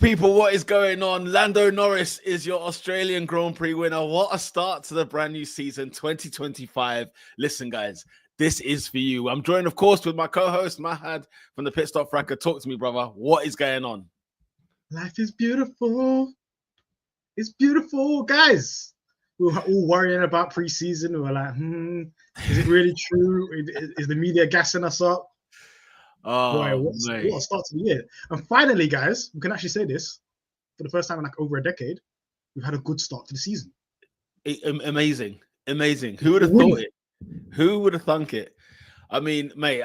people, what is going on? Lando Norris is your Australian Grand Prix winner. What a start to the brand new season 2025. Listen, guys, this is for you. I'm joined, of course, with my co-host Mahad from the Pit Stop Fracker. Talk to me, brother. What is going on? Life is beautiful. It's beautiful, guys. We were all worrying about preseason. We were like, is it really true? Is the media gassing us up? Oh, boy, what a start to the year. And finally, guys, we can actually say this for the first time in like over a decade. We've had a good start to the season. Amazing. Who would have thought it? Who would have thunk it? I mean, mate,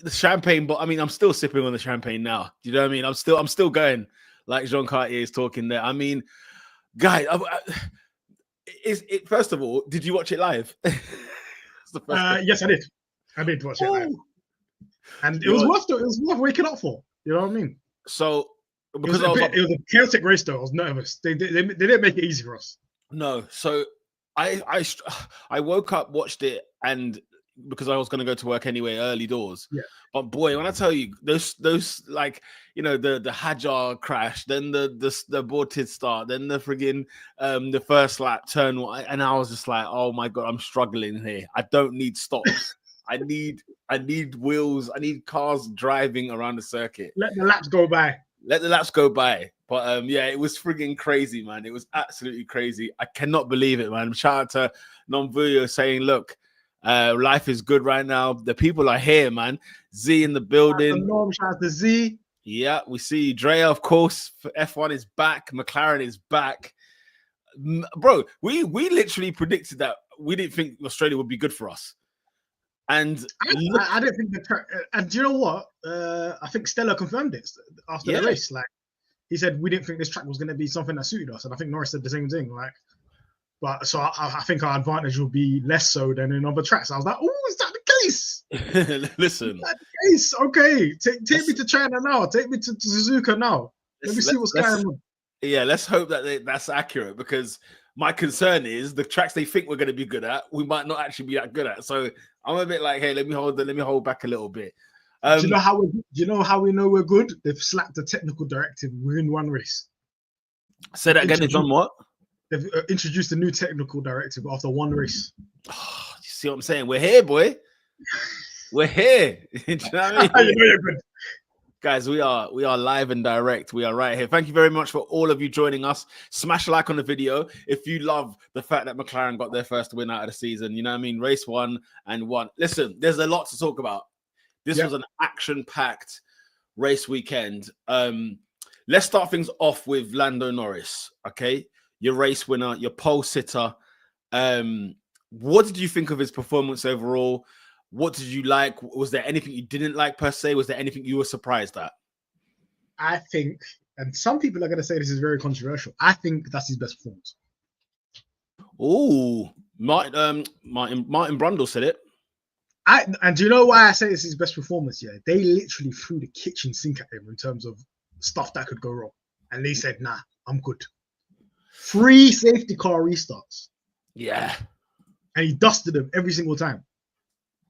the champagne, but I mean, I'm still sipping on the champagne now. Do you know what I mean? I'm still going like Jean Cartier is talking there. I mean, guys, first of all, did you watch it live? Yes, I did. I did watch it live. And it was worth waking up for. You know what I mean? So because it was a chaotic race, though. I was nervous. They didn't make it easy for us. No. So I woke up, watched it, and because I was going to go to work anyway, early doors. Yeah. But boy, when I tell you those like, you know, the Hajar crash, then the aborted start, then the friggin' the first lap turn, and I was just like, oh my god, I'm struggling here. I don't need stops. I need wheels. I need cars driving around the circuit. Let the laps go by. But yeah, it was friggin' crazy, man. It was absolutely crazy. I cannot believe it, man. Shout out to Nonvuyo saying, look, life is good right now. The people are here, man. Z in the building. Shout out to Z. Yeah, we see Drea, of course. F1 is back. McLaren is back. Bro, we literally predicted that we didn't think Australia would be good for us. And I don't think and do you know what? I think Stella confirmed it after the race. Like, he said we didn't think this track was going to be something that suited us, and I think Norris said the same thing. Like, but so I think our advantage will be less so than in other tracks. I was like, oh, is that the case? Listen, is that the case? Okay, take me to China now. Take me to Suzuka now. Let me see what's going on. Yeah, let's hope that that's accurate, because my concern is the tracks they think we're going to be good at, we might not actually be that good at. So I'm a bit like, hey, let me hold back a little bit. Do you know how we know we're good? They've slapped a technical directive within one race. Say that again. They've done what? They've introduced a new technical directive after one race. Oh, you see what I'm saying? We're here, boy. We're here. Do you know what I mean? You know you're good. Guys, we are live and direct. We are right here. Thank you very much for all of you joining us. Smash a like on the video if you love the fact that McLaren got their first win out of the season. You know what I mean? Race 1 and 1. Listen, there's a lot to talk about. This was an action-packed race weekend. Let's start things off with Lando Norris, okay? Your race winner, your pole sitter. What did you think of his performance overall? What did you like? Was there anything you didn't like per se? Was there anything you were surprised at? I think, and some people are going to say this is very controversial, I think that's his best performance. Oh, Martin Brundle said it. And do you know why I say it's his best performance? Yeah, they literally threw the kitchen sink at him in terms of stuff that could go wrong, and they said, "Nah, I'm good." 3 safety car restarts. Yeah, and he dusted them every single time.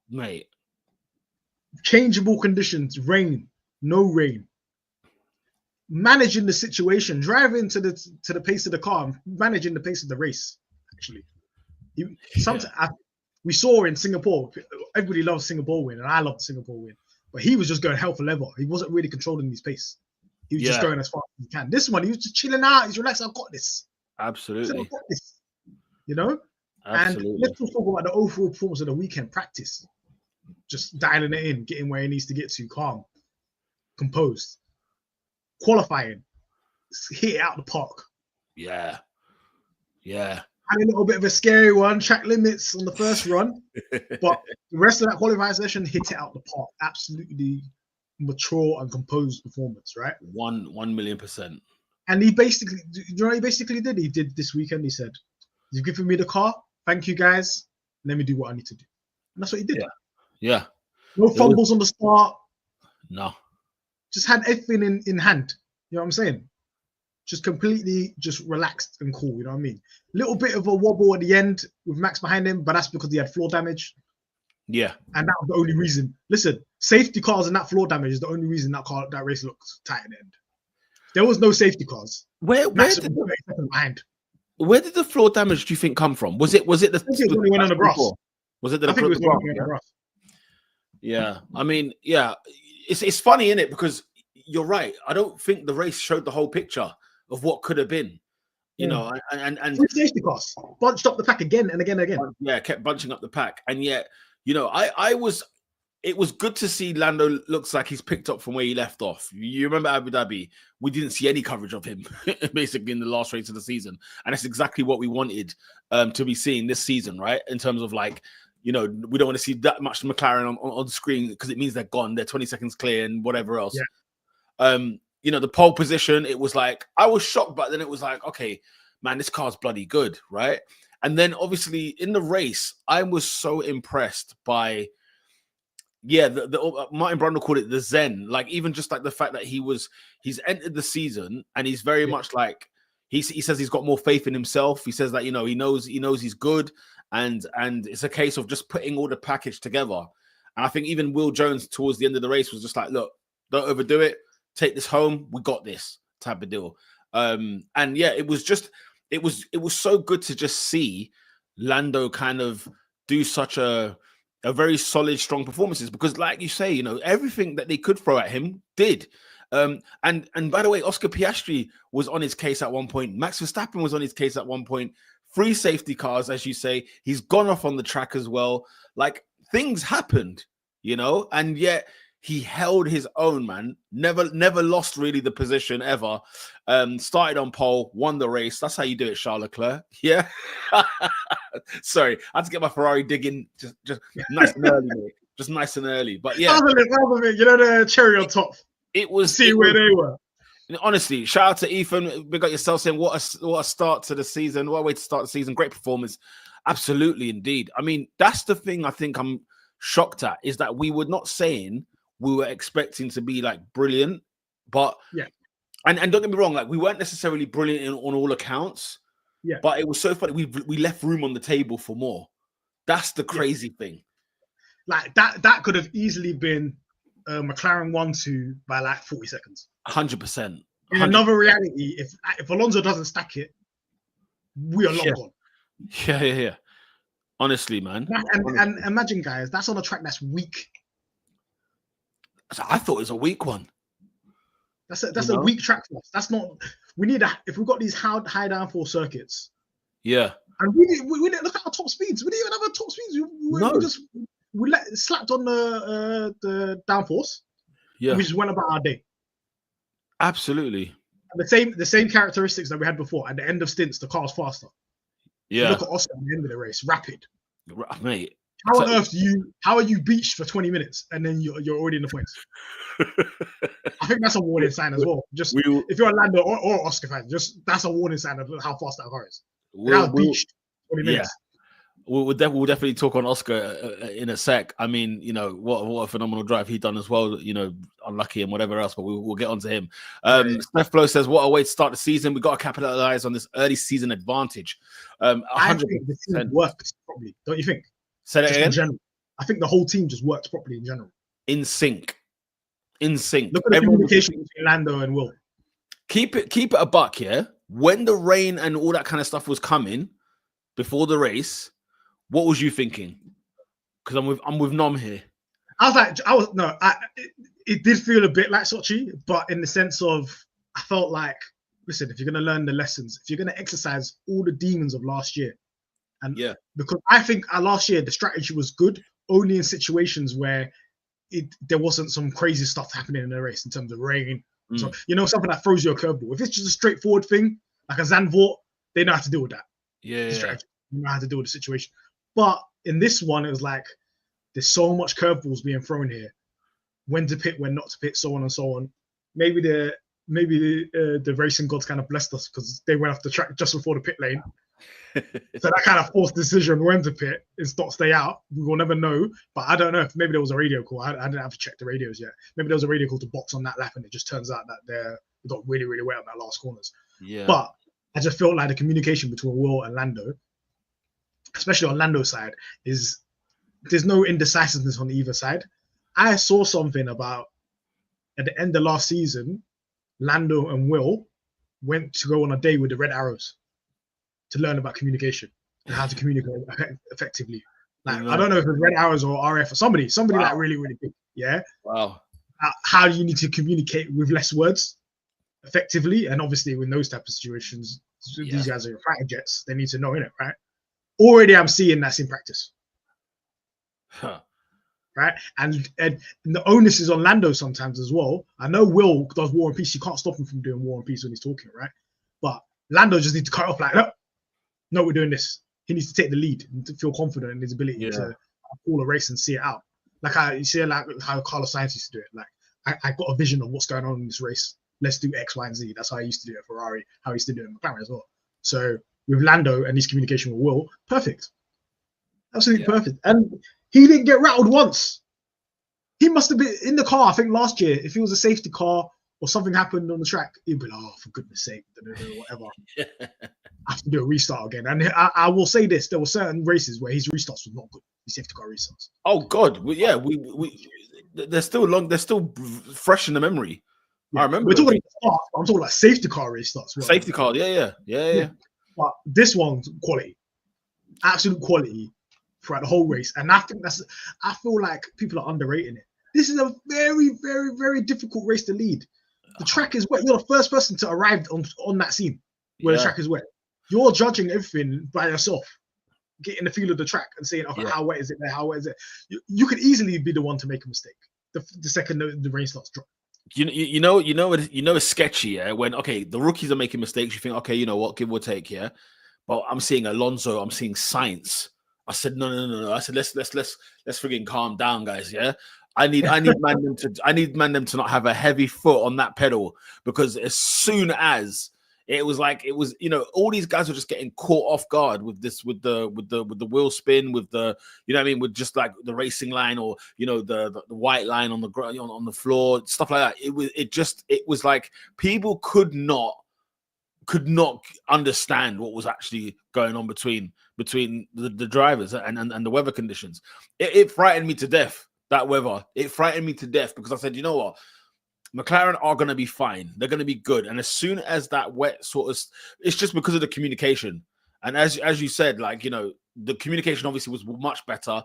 Mate, changeable conditions, rain, no rain, managing the situation, driving to the pace of the car, managing the pace of the race. Actually, we saw in Singapore, everybody loves Singapore win, and I love the Singapore win, but he was just going hell for leather. He wasn't really controlling his pace. He was just going as fast as he can. This one, he was just chilling out. He's relaxed. I've got this. Absolutely. I've got this. You know. Absolutely. And let's talk about the overall performance of the weekend. Practice. Just dialing it in, getting where he needs to get to, calm, composed. Qualifying, hit it out the park. Yeah. Had a little bit of a scary one, track limits on the first run, but the rest of that qualifying session hit it out the park. Absolutely mature and composed performance, right? 1,000,000%. And he basically, you know what he basically did? He did this weekend. He said, "You've given me the car. Thank you, guys. Let me do what I need to do." And that's what he did. Yeah. No fumbles on the start. No. Just had everything in hand. You know what I'm saying? Just completely just relaxed and cool. You know what I mean? Little bit of a wobble at the end with Max behind him, but that's because he had floor damage. Yeah. And that was the only reason. Listen, safety cars and that floor damage is the only reason that race looked tight at the end. There was no safety cars. Where Max did was 30 seconds behind. where did the floor damage do you think come from? Was it I think it was when he went on the grass. Was it the I think it was when he grass? went on the grass. Yeah, I mean, yeah, it's funny, isn't it? Because you're right. I don't think the race showed the whole picture of what could have been. You know, and three safety cars bunched up the pack again and again and again. Yeah, kept bunching up the pack, and yet, you know, it was good to see Lando looks like he's picked up from where he left off. You remember Abu Dhabi? We didn't see any coverage of him basically in the last race of the season, and that's exactly what we wanted to be seeing this season, right? In terms of like, you know, we don't want to see that much McLaren on the screen because it means they're gone, they're 20 seconds clear and whatever else. Yeah. You know, the pole position, it was like I was shocked, but then it was like, okay, man, this car's bloody good, right? And then obviously in the race, I was so impressed by. Yeah, the Martin Brundle called it the Zen. Like even just like the fact that he's entered the season and he's very much like he says he's got more faith in himself. He says that, you know, he knows he's good, and it's a case of just putting all the package together. And I think even Will Jones towards the end of the race was just like, look, don't overdo it. Take this home. We got this type of deal. And yeah, it was so good to just see Lando kind of do such a very solid, strong performances, because like you say, you know, everything that they could throw at him did. And by the way, Oscar Piastri was on his case at one point. Max Verstappen was on his case at one point. 3 safety cars, as you say. He's gone off on the track as well. Like things happened, you know, and yet he held his own, man. Never lost really the position ever. Started on pole, won the race. That's how you do it, Charles Leclerc. Yeah. Sorry, I had to get my Ferrari digging just nice and early, mate. Just nice and early. But yeah, you know, the cherry on top. It was where they were. Honestly, shout out to Ethan. We got yourself saying what a start to the season. What a way to start the season. Great performance. Absolutely, indeed. I mean, that's the thing I think I'm shocked at, is that we were not saying we were expecting to be like brilliant, but yeah. And don't get me wrong, like we weren't necessarily brilliant on all accounts. Yeah. But it was so funny. We left room on the table for more. That's the crazy thing. Like that could have easily been McLaren 1-2 by like 40 seconds. 100%. In another reality, if Alonso doesn't stack it, we are long gone. Yeah. Honestly, man. And imagine, guys, that's on a track that's weak. I thought it was a weak one. That's a weak track for us. That's not. We need if we've got these high downforce circuits. Yeah. And we didn't look at our top speeds. We didn't even have our top speeds. We slapped on the downforce. Yeah. We just went about our day. Absolutely. And the same characteristics that we had before. At the end of stints, the car was faster. Yeah. Look at Oscar at the end of the race, rapid. Mate. How on earth how are you beached for 20 minutes and then you're already in the points? I think that's a warning sign as well. If you're a Lando or Oscar fan, that's a warning sign of how fast that car is. We'll beached 20 minutes. Yeah. We'll definitely talk on Oscar in a sec. I mean, you know, what a phenomenal drive he done as well. You know, unlucky and whatever else, but we'll get onto him. Steph Flo says, "What a way to start the season. We got to capitalize on this early season advantage." 100%. I think the team worked properly, don't you think? Say that again. In general, I think the whole team just worked properly in general. In sync. Look at the communication between Lando and Will. Keep it a buck, yeah. When the rain and all that kind of stuff was coming before the race, what was you thinking? Because I'm with Nom here. It did feel a bit like Sochi, but in the sense of I felt like, listen, if you're gonna learn the lessons, if you're gonna exercise all the demons of last year, and because I think last year the strategy was good only in situations where there wasn't some crazy stuff happening in the race in terms of rain. So something that throws you a curveball. If it's just a straightforward thing like a Zandvoort, they know how to deal with that. Yeah, strategy. They know how to deal with the situation. But in this one, it was like there's so much curveballs being thrown here. When to pit, when not to pit, so on and so on. Maybe the racing gods kind of blessed us because they went off the track just before the pit lane. So that kind of forced decision when to pit is not stay out. We will never know. But I don't know if maybe there was a radio call. I didn't have to check the radios yet. Maybe there was a radio call to box on that lap, and it just turns out that they got really, really wet on that last corners. Yeah. But I just felt like the communication between Will and Lando, especially on Lando's side, is there's no indecisiveness on either side. I saw something about at the end of last season, Lando and Will went to go on a day with the Red Arrows to learn about communication and how to communicate effectively. Like, I don't know if it's Red Arrows or RF or somebody like really, really big. Yeah. Wow. How do you need to communicate with less words effectively? And obviously, in those type of situations, these guys are fighter jets. They need to know it, right? Already, I'm seeing that's in practice. Huh. Right, and the onus is on Lando sometimes as well. I know Will does War and Peace. You can't stop him from doing War and Peace when he's talking, right? But Lando just needs to cut off like, no, we're doing this. He needs to take the lead and to feel confident in his ability to call a race and see it out. Like you see, like how Carlos Sainz used to do it. Like I got a vision of what's going on in this race. Let's do X, Y, and Z. That's how I used to do it at Ferrari. How I used to do it in McLaren as well. So with Lando and his communication with Will, perfect, absolutely perfect. And he didn't get rattled once. He must have been in the car, I think, last year. If it was a safety car or something happened on the track, he'd be like, oh, for goodness sake, whatever. I have to do a restart again. And I will say this, there were certain races where his restarts were not good. His safety car restarts. Oh, God. They're still fresh in the memory. Yeah. I remember. We're talking about starts, but I'm talking about safety car restarts. Safety car, yeah. But this one's quality. Absolute quality. Throughout the whole race, and I feel like people are underrating it. This is a very, very, very difficult race to lead. The track is wet. You're the first person to arrive on that scene where the track is wet. You're judging everything by yourself, getting the feel of the track and saying, okay, how wet is it there? How wet is it? You could easily be the one to make a mistake the second the rain starts dropping. You know it's sketchy, yeah. When the rookies are making mistakes, you think, okay, you know what, give or take, yeah. But I'm seeing Alonso, I'm seeing Sainz. I said no. I said let's friggin' calm down, guys. Yeah, I need them to not have a heavy foot on that pedal, because as soon as it was all these guys were just getting caught off guard with the wheel spin, with the with just like the racing line, or the white line on the ground, on the floor, stuff like that. It was like people could not understand what was actually going on between the drivers and the weather conditions. It frightened me to death, that weather. It frightened me to death, because I said, you know what? McLaren are going to be fine. They're going to be good. And as soon as that wet it's just because of the communication. And as you said, the communication obviously was much better.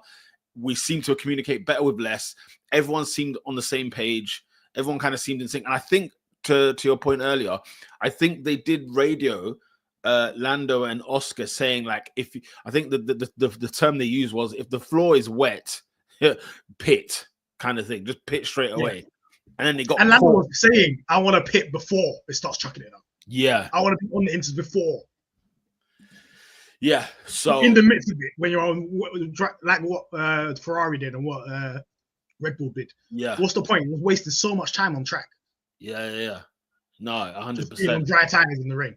We seemed to communicate better with less. Everyone seemed on the same page. Everyone kind of seemed in sync. And I think, to your point earlier, I think they did radio Lando and Oscar saying, like, I think the term they used was, if the floor is wet, pit kind of thing, just pit straight away. And then they got, and Lando was saying, I want to pit before it starts chucking it up. Yeah, I want to be on the inters before. Yeah, so in the midst of it, when you're on, like what Ferrari did and what Red Bull did. Yeah, what's the point? It was wasting so much time on track. Yeah. No, 100%. Being on dry tires in the rain.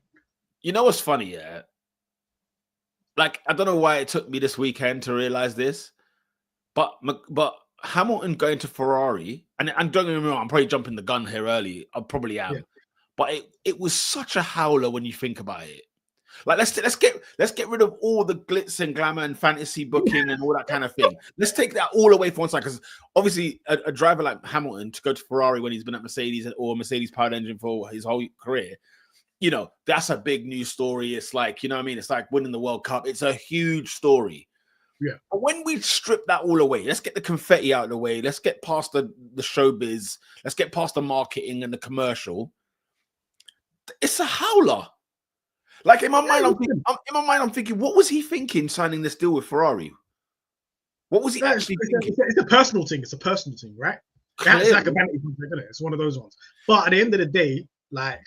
You know what's funny? Yeah, like, I don't know why it took me this weekend to realize this, but Hamilton going to Ferrari, and don't get me wrong, I'm probably jumping the gun here early. I probably am, but it was such a howler when you think about it. Like, let's get rid of all the glitz and glamour and fantasy booking and all that kind of thing. Let's take that all away for one second, because obviously a driver like Hamilton to go to Ferrari when he's been at Mercedes or Mercedes powered engine for his whole career, that's a big news story. It's like, it's like winning the World Cup. It's a huge story. Yeah. But when we strip that all away, let's get the confetti out of the way. Let's get past the showbiz. Let's get past the marketing and the commercial. It's a howler. Like, in my mind, I'm thinking, what was he thinking signing this deal with Ferrari? What was he actually thinking? It's a personal thing. It's a personal thing, right? It's like a vanity thing, isn't it? It's one of those ones. But at the end of the day, like,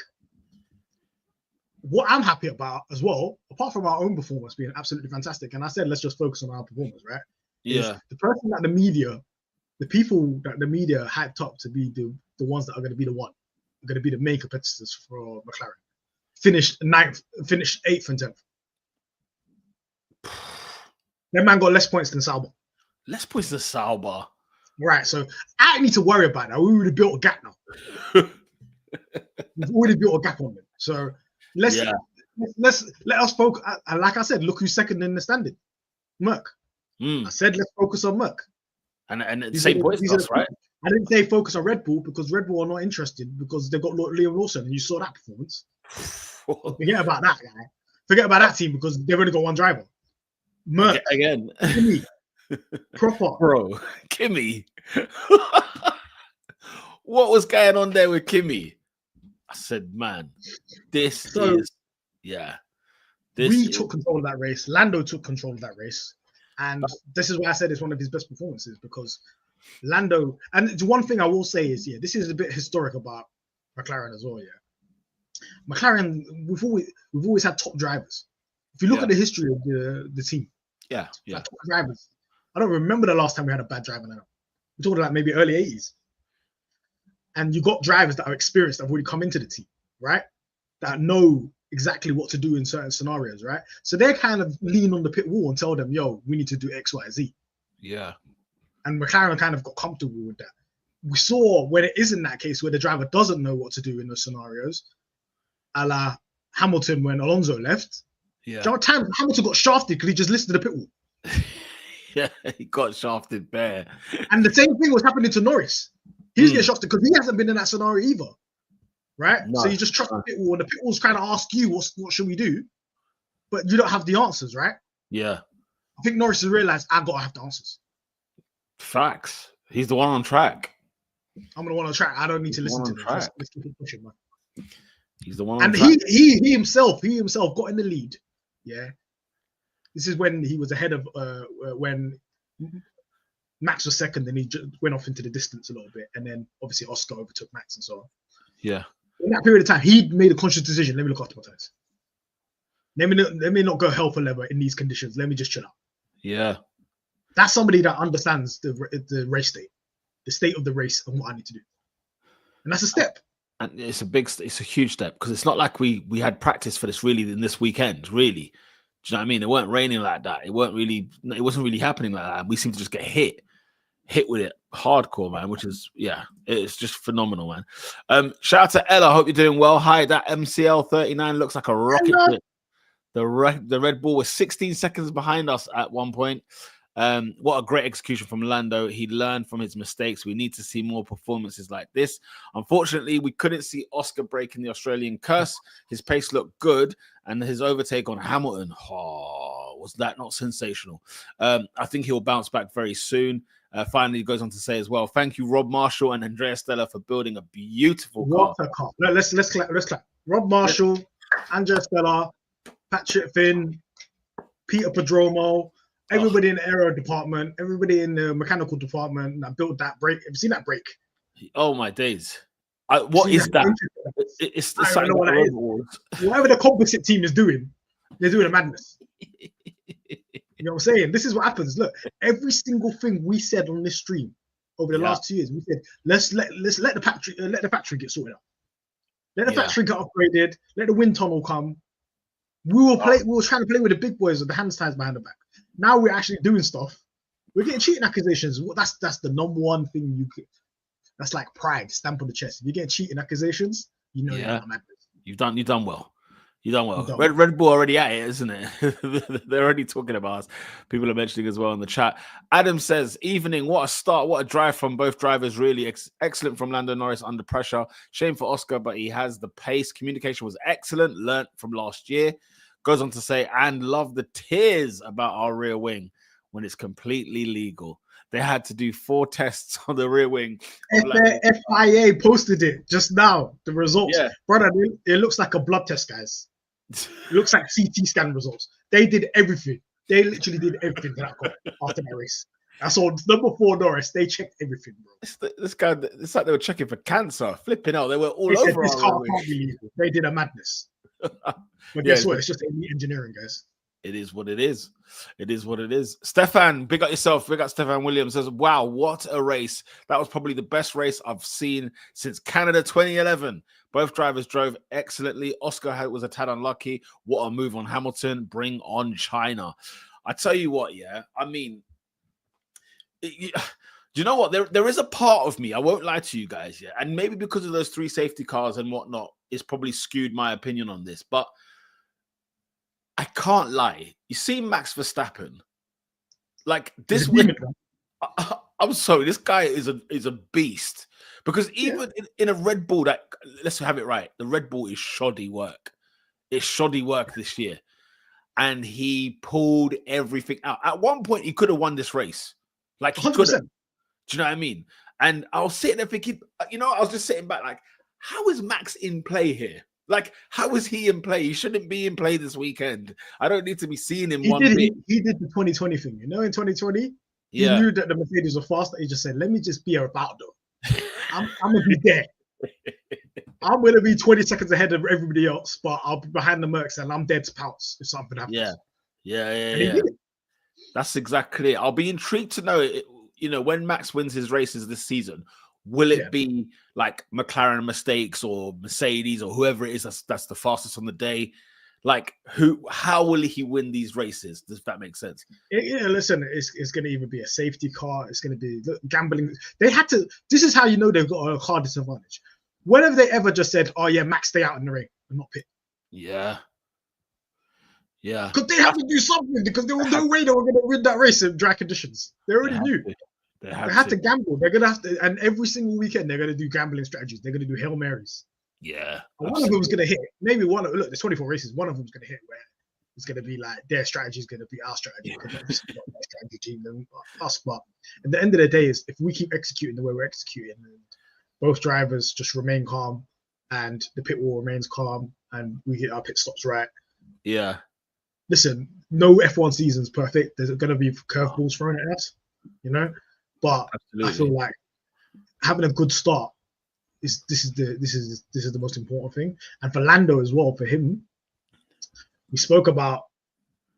what I'm happy about as well, apart from our own performance being absolutely fantastic, and I said, let's just focus on our performance, right? Yeah. The person that the people that the media hyped up to be the ones that are going to be the main competitors for McLaren. Finished 9th, finished 8th and 10th. That man got less points than Sauber. Less points than Sauber. Right, so I don't need to worry about that. We already built a gap now. We've already built a gap on them. So let us focus. And like I said, look who's second in the standing. Merc. I said let's focus on Merc. And same points, right? I didn't say focus on Red Bull because Red Bull are not interested because they've got Liam Lawson, and you saw that performance. Forget about that guy. Forget about that team because they've only got one driver. Merc again. Kimi, proper bro. Kimi. What was going on there with Kimi? I said, man, this is we took control of that race. Lando took control of that race. And this is why I said it's one of his best performances because Lando, and the one thing I will say is, this is a bit historic about McLaren as well, McLaren, we've always had top drivers. If you look at the history of the team, top drivers. I don't remember the last time we had a bad driver now. We're talking about maybe early 80s. And you got drivers that are experienced, that have already come into the team, right? That know exactly what to do in certain scenarios, right? So they kind of lean on the pit wall and tell them, yo, we need to do X, Y, Z. Yeah. And McLaren kind of got comfortable with that. We saw when it isn't that case where the driver doesn't know what to do in those scenarios, a la Hamilton when Alonso left. Yeah. Hamilton got shafted because he just listened to the pit wall. Yeah, he got shafted bare. And the same thing was happening to Norris. He's getting shafted because he hasn't been in that scenario either. Right? No, so you just trust the pit wall, and the pit wall's kind of ask you, what should we do? But you don't have the answers, right? Yeah. I think Norris has realized, I've got to have the answers. Facts. He's the one on track. I'm the one on track. I don't need to listen to him. Let's keep it pushing, man. He's the one on track. And he himself got in the lead. Yeah. This is when he was ahead of when Max was second, and he just went off into the distance a little bit, and then obviously Oscar overtook Max and so on. Yeah. In that period of time, he made a conscious decision. Let me look after my tires. Let me not go hell for leather in these conditions. Let me just chill out. Yeah. That's somebody that understands the race state, the state of the race, and what I need to do. And that's a step. And it's a huge step because it's not like we had practice for this really in this weekend, really. Do you know what I mean? It weren't raining like that. It wasn't really happening like that. We seem to just get hit with it hardcore, man, which is, it's just phenomenal, man. Shout out to Ella. Hope you're doing well. Hi, that MCL 39 looks like a rocket. The Red Bull was 16 seconds behind us at one point. What a great execution from Lando. He learned from his mistakes. We need to see more performances like this. Unfortunately, we couldn't see Oscar breaking the Australian curse. His pace looked good, and his overtake on Hamilton, was that not sensational? I think he'll bounce back very soon. Finally, he goes on to say as well, thank you, Rob Marshall and Andrea Stella, for building a beautiful car. What a car. Let's clap. Rob Marshall, Andrea Stella, Patrick Finn, Peter Padromo, everybody in the aero department, everybody in the mechanical department that built that brake. Have you seen that brake? Oh my days! What is that? It's the I don't know what that is. Whatever the composite team is doing, they're doing a madness. You know what I'm saying? This is what happens. Look, every single thing we said on this stream over the last 2 years, we said let's let the factory get sorted out. Let the factory get upgraded. Let the wind tunnel come. We were trying to play with the big boys with the hand ties behind the back. Now we're actually doing stuff. We're getting cheating accusations. That's the number one thing you could. That's like pride, stamp on the chest. If you get cheating accusations, you know you're not madness. You've done well. You've done well. Red Bull already at it, isn't it? They're already talking about us. People are mentioning as well in the chat. Adam says, evening, what a start, what a drive from both drivers. Really excellent from Lando Norris under pressure. Shame for Oscar, but he has the pace. Communication was excellent, learnt from last year. Goes on to say, and love the tears about our rear wing when it's completely legal. They had to do 4 tests on the rear wing. FIA posted it just now, the results. Yeah. Brother, it looks like a blood test, guys. It looks like CT scan results. They did everything. They literally did everything to that car after that race. That's all. Number 4 Norris, they checked everything, bro. This guy, it's like they were checking for cancer. Flipping out. They were all over this car can't be legal. They did a madness. But guess what? It's just elite engineering, guys. It is what it is. It is what it is. Stefan, big up yourself. Big up Stefan Williams says, wow, what a race. That was probably the best race I've seen since Canada 2011. Both drivers drove excellently. Oscar was a tad unlucky. What a move on Hamilton. Bring on China. I tell you what, I mean, do you know what? There is a part of me, I won't lie to you guys, and maybe because of those 3 safety cars and whatnot, it's probably skewed my opinion on this, but I can't lie. You see Max Verstappen, like this week, I'm sorry, this guy is a beast. Because even in a Red Bull, that let's have it right, the Red Bull is shoddy work. It's shoddy work this year. And he pulled everything out. At one point, he could have won this race. Like, he could have. 100%. Do you know what I mean? And I was sitting there thinking, I was just sitting back like, how is Max in play here? Like, how is he in play? He shouldn't be in play this weekend. I don't need to be seeing him bit. He did the 2020 thing. In 2020, he knew that the Mercedes were faster. He just said, let me just be about though. I'm going to be there. I'm going to be 20 seconds ahead of everybody else, but I'll be behind the Mercs and I'm dead to pounce if something happens. Yeah. That's exactly it. I'll be intrigued to know, when Max wins his races this season, will it be like McLaren mistakes or Mercedes or whoever it is that's the fastest on the day? Like, how will he win these races? Does that make sense? Listen, it's going to even be a safety car. It's going to be gambling. They had to. This is how you know they've got a car disadvantage. When have they ever just said, "Oh yeah, Max, stay out in the rain and not pit"? Yeah. Because they have to do something because there was no way they were going to win that race in dry conditions. They already knew. They had to gamble. They're going to have to, and every single weekend they're going to do gambling strategies. They're going to do Hail Marys. Yeah. One of them was going to hit. Maybe there's 24 races. One of them's going to hit where it's going to be like their strategy is going to be our strategy. Because obviously not their strategy than us. But at the end of the day, is if we keep executing the way we're executing, and both drivers just remain calm, and the pit wall remains calm, and we get our pit stops right. Yeah. Listen, no F1 season's perfect. There's going to be curveballs thrown at us, But absolutely. I feel like having a good start this is the most important thing. And for Lando as well, for him, we spoke about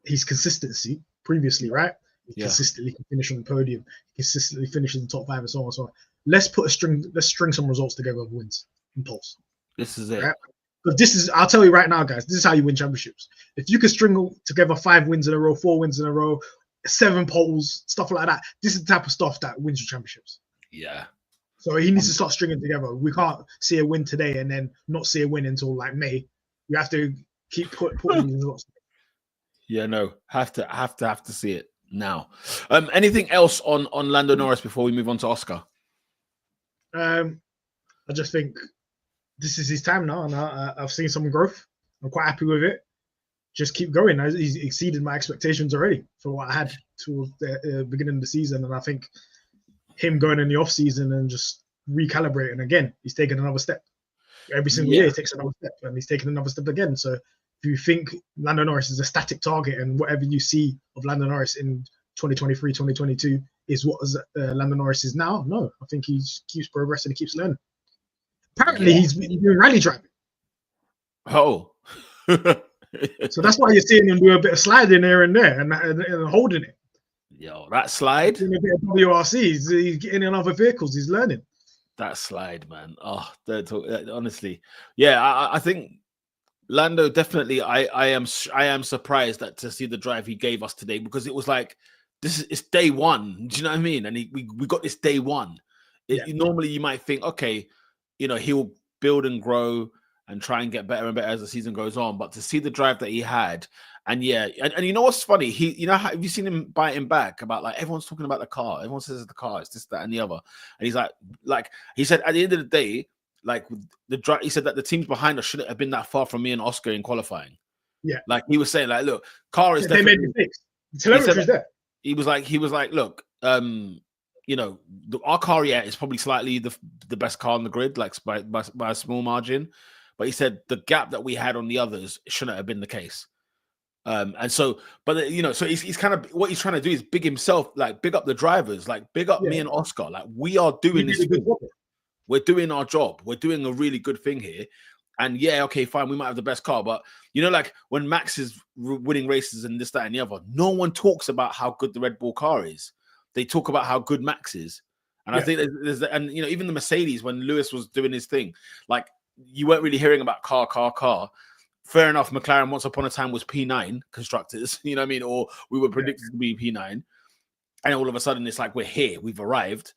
his consistency previously, right? He consistently can finish on the podium, consistently finish in the top 5 and so on and so on. Let's string some results together of wins in polls. This is it. Right? But I'll tell you right now, guys, this is how you win championships. If you can string together 5 wins in a row, 4 wins in a row, 7 poles, stuff like that, this is the type of stuff that wins you championships. Yeah. So he needs to start stringing together. We can't see a win today and then not see a win until like May. We have to keep putting results. Yeah, no, have to see it now. Anything else on Lando Norris before we move on to Oscar? I just think this is his time now, and I've seen some growth. I'm quite happy with it. Just keep going. He's exceeded my expectations already for what I had towards the beginning of the season, and I think him going in the off season and just recalibrating again, he's taken another step. Every single year he takes another step, and he's taking another step again. So if you think Lando Norris is a static target and whatever you see of Lando Norris in 2023, 2022 is what Lando Norris is now, no, I think he keeps progressing, he keeps learning. Apparently he's been doing rally driving. Oh. So that's why you're seeing him do a bit of sliding here and there and holding it. Yo, that slide. Doing a bit of WRC. He's getting in other vehicles. He's learning. That slide, man. Oh, honestly, yeah. I think Lando definitely. I am surprised to see the drive he gave us today, because it was like it's day one. Do you know what I mean? And we got this day one. Normally you might think, okay, he'll build and grow and try and get better and better as the season goes on. But to see the drive that he had, and you know what's funny? Have you seen him biting back about like everyone's talking about the car? Everyone says the car, it's this, that, and the other. And he's like he said at the end of the day, like the drive, he said that the teams behind us shouldn't have been that far from me and Oscar in qualifying. Yeah, like he was saying, like, look, car is they made mistakes. The telemetry's there. He was like, look, our car, is probably slightly the best car on the grid, like by a small margin. But he said the gap that we had on the others shouldn't have been the case. And so, but so he's kind of, what he's trying to do is big himself, like big up the drivers, like big up me and Oscar. Like, we are doing this. We're doing our job. We're doing a really good thing here. And okay, fine, we might have the best car, but like when Max is winning races and this, that, and the other, no one talks about how good the Red Bull car is. They talk about how good Max is. And I think there's and even the Mercedes, when Lewis was doing his thing, like, you weren't really hearing about car. Fair enough, McLaren once upon a time was P9 constructors, you know what I mean? Or we were predicted to be P9. And all of a sudden it's like, we're here, we've arrived.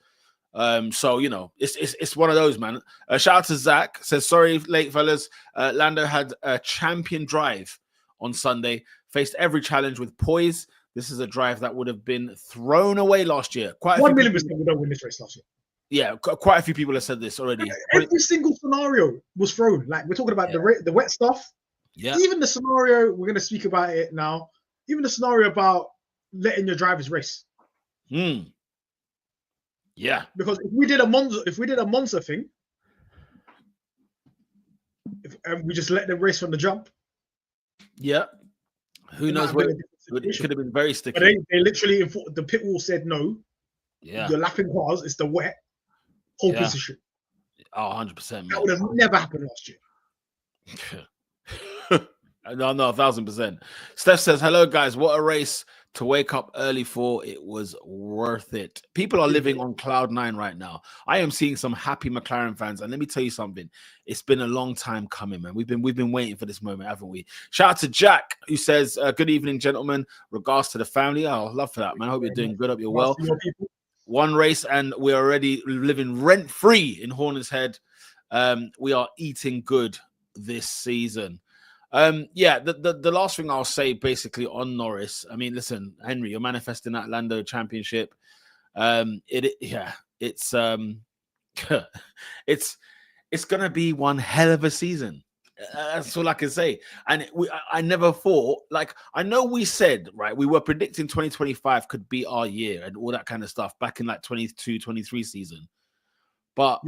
So it's one of those, man. Shout out to Zach, says, sorry, late fellas. Lando had a champion drive on Sunday, faced every challenge with poise, this is a drive that would have been thrown away last year. Quite a 1 few million people, percent we don't win this race last year. yeah, quite a few people have said this already. Every single scenario was thrown. Like we're talking about the wet stuff. Yeah. Even the scenario, we're going to speak about it now. Even the scenario about letting your drivers race. Yeah. Because if we did a Monza thing, and we just let them race from the jump. Yeah. Who knows where it could have been very sticky. But they literally, the pit wall said no. Yeah. You're lapping cars. It's the wet whole position. Oh, 100%. That would have never happened last year. No, 1,000%. Steph says, hello, guys. What a race to wake up early for. It was worth it. People are living on cloud 9 right now. I am seeing some happy McLaren fans. And let me tell you something. It's been a long time coming, man. We've been waiting for this moment, haven't we? Shout out to Jack, who says, good evening, gentlemen. Regards to the family. Oh, love for that, man. I hope you're doing good. Hope you're well. One race, and we're already living rent-free in Horner's Head. We are eating good this season. The last thing I'll say basically on Norris, I mean, listen, Henry, you're manifesting that Lando championship. It's gonna be one hell of a season. That's all I can say. And I never thought, like, I know we said, right, we were predicting 2025 could be our year and all that kind of stuff back in like 22, 23 season. But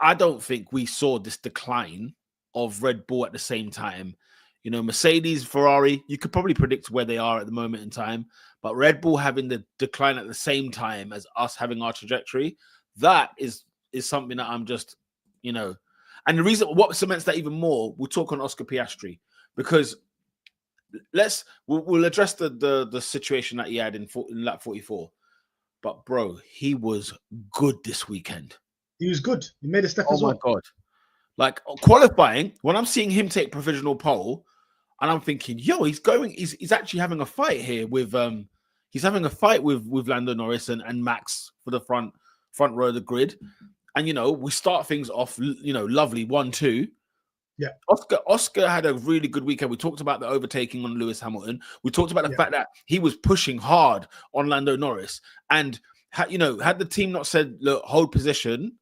I don't think we saw this decline of Red Bull at the same time. You know, Mercedes, Ferrari, you could probably predict where they are at the moment in time, but Red Bull having the decline at the same time as us having our trajectory, that is something that I'm just, you know, and the reason what cements that even more, we'll talk on Oscar Piastri, because we'll address the situation that he had in lap 44. But bro, he was good this weekend. He was good. He made a step as well. Oh my God. Like qualifying, when I'm seeing him take provisional pole, and I'm thinking, yo, he's actually having a fight here with he's having a fight with Lando Norris and Max for the front row of the grid. And you know, we start things off, you know, lovely 1-2. Yeah. Oscar had a really good weekend. We talked about the overtaking on Lewis Hamilton. We talked about the fact that he was pushing hard on Lando Norris. And had the team not said, look, hold position,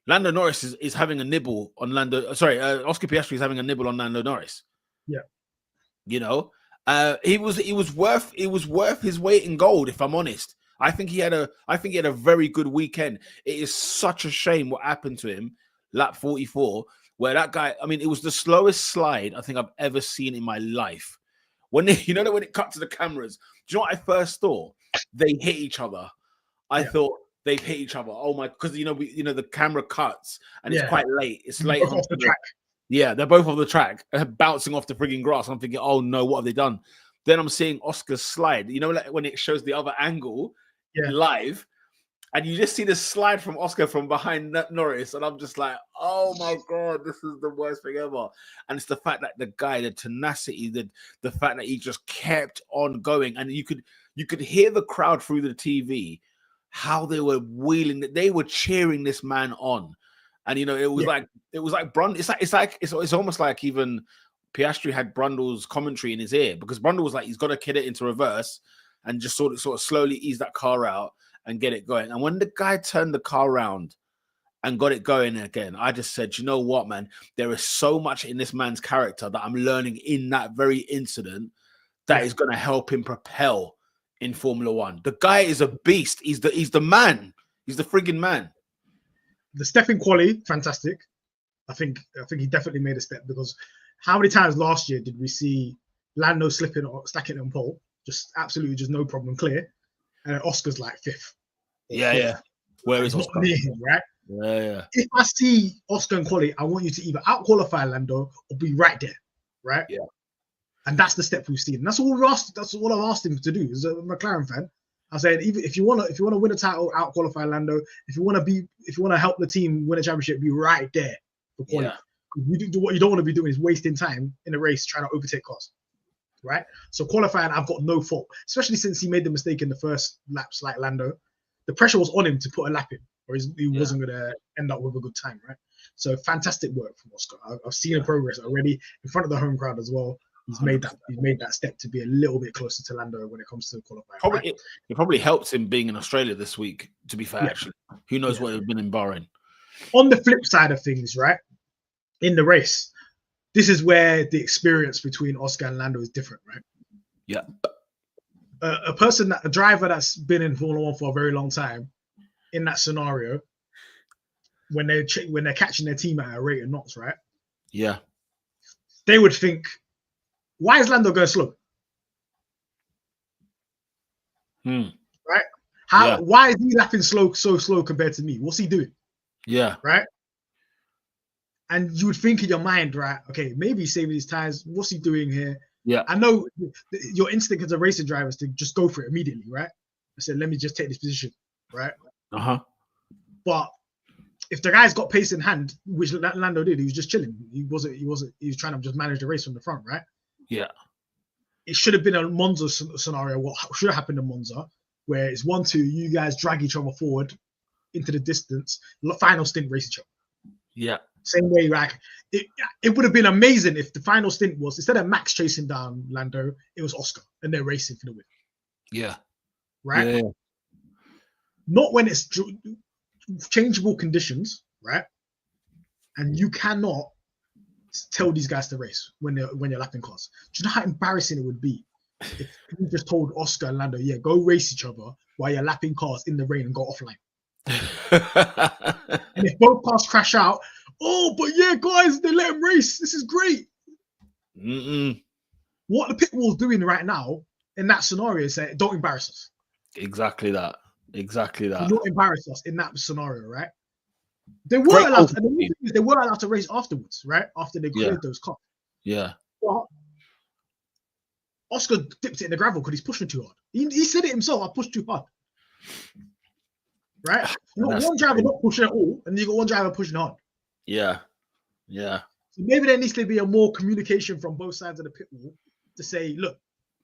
Lando Norris is having a nibble on Oscar Piastri is having a nibble on Lando Norris. Yeah. You know, it was worth his weight in gold, if I'm honest. I think he had a very good weekend. It is such a shame what happened to him, lap 44, where that guy, I mean, it was the slowest slide I think I've ever seen in my life. When it cut to the cameras, do you know what I first thought? They hit each other. I thought they've hit each other. Oh my, because the camera cuts and it's quite late. It's late off the track. Yeah, they're both off the track, bouncing off the frigging grass. I'm thinking, oh no, what have they done? Then I'm seeing Oscar slide. You know, like when it shows the other angle live, and you just see the slide from Oscar from behind Norris, and I'm just like, oh my God, this is the worst thing ever. And it's the fact that the guy, the tenacity, the fact that he just kept on going, and you could hear the crowd through the TV, how they were wheeling, they were cheering this man on. And it was like Brundle. It's almost like even Piastri had Brundle's commentary in his ear, because Brundle was like, he's got to kid it into reverse and just sort of slowly ease that car out and get it going. And when the guy turned the car around and got it going again, I just said, you know what, man, there is so much in this man's character that I'm learning in that very incident that is going to help him propel in Formula One. The guy is a beast. He's the man. He's the friggin' man. The step in quali, fantastic. I think he definitely made a step, because how many times last year did we see Lando slipping or stacking on pole, just absolutely just no problem, clear, and then Oscar's like fifth. Yeah. Where is Oscar? Not near him, right? Yeah. If I see Oscar in quali, I want you to either out-qualify Lando or be right there, right? Yeah. And that's the step we've seen. And that's all we've asked. That's all I've asked him to do. As a McLaren fan, I said, even if you want to win a title, out-qualify Lando. If you want to help the team win a championship, be right there for quali. Yeah. What you don't want to be doing is wasting time in a race trying to overtake cars, right? So qualifying, I've got no fault, especially since he made the mistake in the first laps, like Lando. The pressure was on him to put a lap in, or he wasn't going to end up with a good time, right? So fantastic work from Oscar. I've seen the progress already in front of the home crowd as well. he's made that step to be a little bit closer to Lando when it comes to qualifying. Probably right? it probably helps him being in Australia this week. To be fair, actually, who knows what it would have been in Bahrain. On the flip side of things, right, in the race, this is where the experience between Oscar and Lando is different, right? Yeah. A driver that's been in Formula One for a very long time, in that scenario, when they're catching their team at a rate of knots, right? Yeah. They would think, why is Lando going slow? Right? Why is he lapping so slow compared to me? What's he doing? Yeah. Right? And you would think in your mind, right? Okay, maybe he's saving his tires. What's he doing here? Yeah. I know your instinct as a racing driver is to just go for it immediately, right? I said, let me just take this position, right? But if the guy's got pace in hand, which Lando did, he was just chilling. He was trying to just manage the race from the front, right? Yeah. It should have been a Monza scenario. What should have happened in Monza, where it's 1-2, you guys drag each other forward into the distance, final stint race each other. Yeah. Same way, like it would have been amazing if the final stint was, instead of Max chasing down Lando, it was Oscar and they're racing for the win. Yeah. Right? Yeah. Not when it's changeable conditions, right? And you cannot tell these guys to race when you're lapping cars. Do you know how embarrassing it would be if you just told Oscar and Lando, yeah, go race each other while you're lapping cars in the rain and go offline? And if both cars crash out, oh, but yeah, guys, they let him race. This is great. What the pit wall's doing right now in that scenario is saying, don't embarrass us. Exactly that. Do not embarrass us in that scenario, right? They were allowed to race afterwards, right? After they cleared those cars. Yeah. But Oscar dipped it in the gravel because he's pushing too hard. He said it himself, I pushed too hard. Right? You got one driver not pushing at all, and you got one driver pushing hard. Yeah. Yeah. So maybe there needs to be a more communication from both sides of the pit wall to say, look,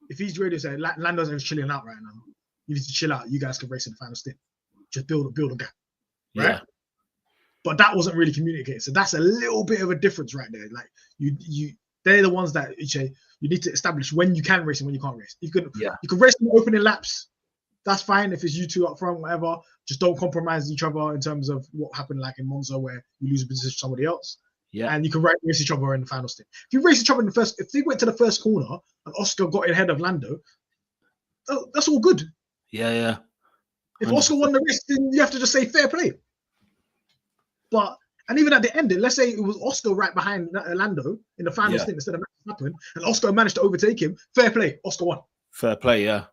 if he's ready to say Lando's just chilling out right now, you need to chill out. You guys can race in the final stint. Just build a gap. Right? Yeah. But that wasn't really communicated. So that's a little bit of a difference right there. Like they're the ones that you need to establish when you can race and when you can't race. You can race in the opening laps. That's fine if it's you two up front, whatever. Just don't compromise each other in terms of what happened like in Monza where you lose a position to somebody else. Yeah. And you can race each other in the final stint. If you race each other in if they went to the first corner and Oscar got ahead of Lando, that's all good. Yeah, yeah. 100%. If Oscar won the race, then you have to just say fair play. And even at the end, let's say it was Oscar right behind Lando in the final stint instead of Max Verstappen, and Oscar managed to overtake him. Fair play, Oscar won. Fair play, yeah.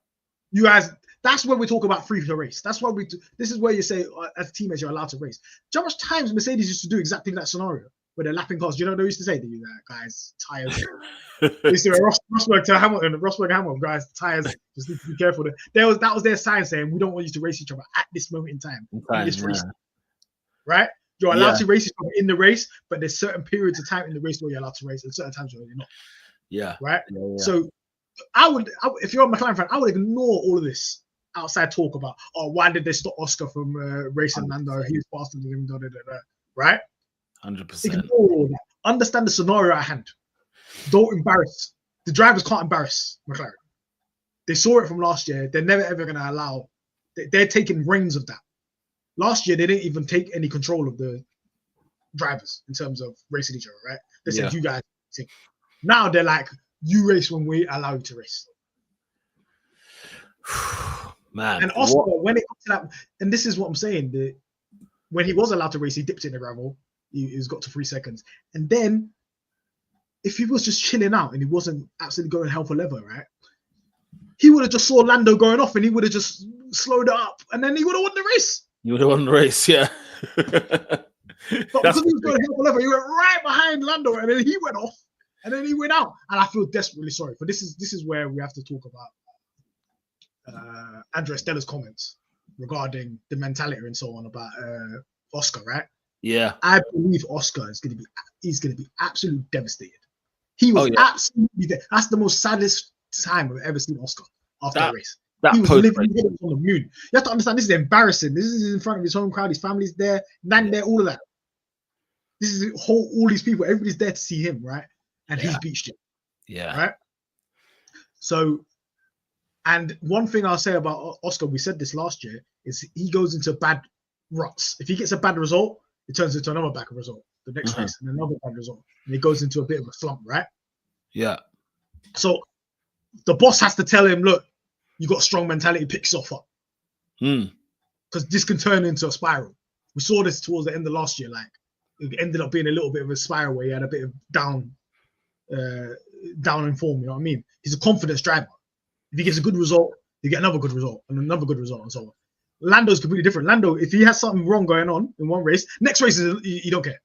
You guys, that's when we talk about free to race. That's why this is where you say, as teammates, you're allowed to race. Do you know how much times Mercedes used to do exactly that scenario where they're lapping cars? Do you know what they used to say? They used that, guys, tires. They used to Rosberg to Hamilton, guys, tires. Just need to be careful. That was their sign saying we don't want you to race each other at this moment in time. Right? You're allowed to race each other in the race, but there's certain periods of time in the race where you're allowed to race, and certain times where you're not. Yeah. Right. Yeah. So if you're a McLaren fan, I would ignore all of this outside talk about, why did they stop Oscar from racing Lando? He was faster than him. Right. 100%. Ignore all that. Understand the scenario at hand. Don't embarrass. The drivers can't embarrass McLaren. They saw it from last year. They're never ever going to allow. They're taking reins of that. Last year, they didn't even take any control of the drivers in terms of racing each other, right? They said, you guys take. Now they're like, you race when we allow you to race. Man. And Oscar, when it comes to that, and this is what I'm saying, when he was allowed to race, he dipped in the gravel. He's got to 3 seconds. And then, if he was just chilling out and he wasn't absolutely going hell for leather, right? He would have just saw Lando going off and he would have just slowed it up and then he would have won the race. You would have won the race, yeah. But because he was going hell for leather, he went right behind Lando and then he went off and then he went out. And I feel desperately sorry for this is where we have to talk about Andrea Stella's comments regarding the mentality and so on about Oscar, right? Yeah. I believe Oscar is going to be absolutely devastated. He was absolutely dead. That's the most saddest time I've ever seen Oscar after the race. He was living on the moon. You have to understand, this is embarrassing. This is in front of his home crowd. His family's there, Nan there, all of that. This is all these people. Everybody's there to see him, right? And he's beached it. Yeah. Right. So, and one thing I'll say about Oscar, we said this last year, is he goes into bad ruts. If he gets a bad result, it turns into another bad result the next race and another bad result. And he goes into a bit of a slump, right? Yeah. So the boss has to tell him, look, you got a strong mentality, pick yourself up. Because this can turn into a spiral. We saw this towards the end of last year. Like, it ended up being a little bit of a spiral where he had a bit of down in form. You know what I mean? He's a confidence driver. If he gets a good result, you get another good result and another good result and so on. Lando's completely different. Lando, if he has something wrong going on in one race, next race you don't care.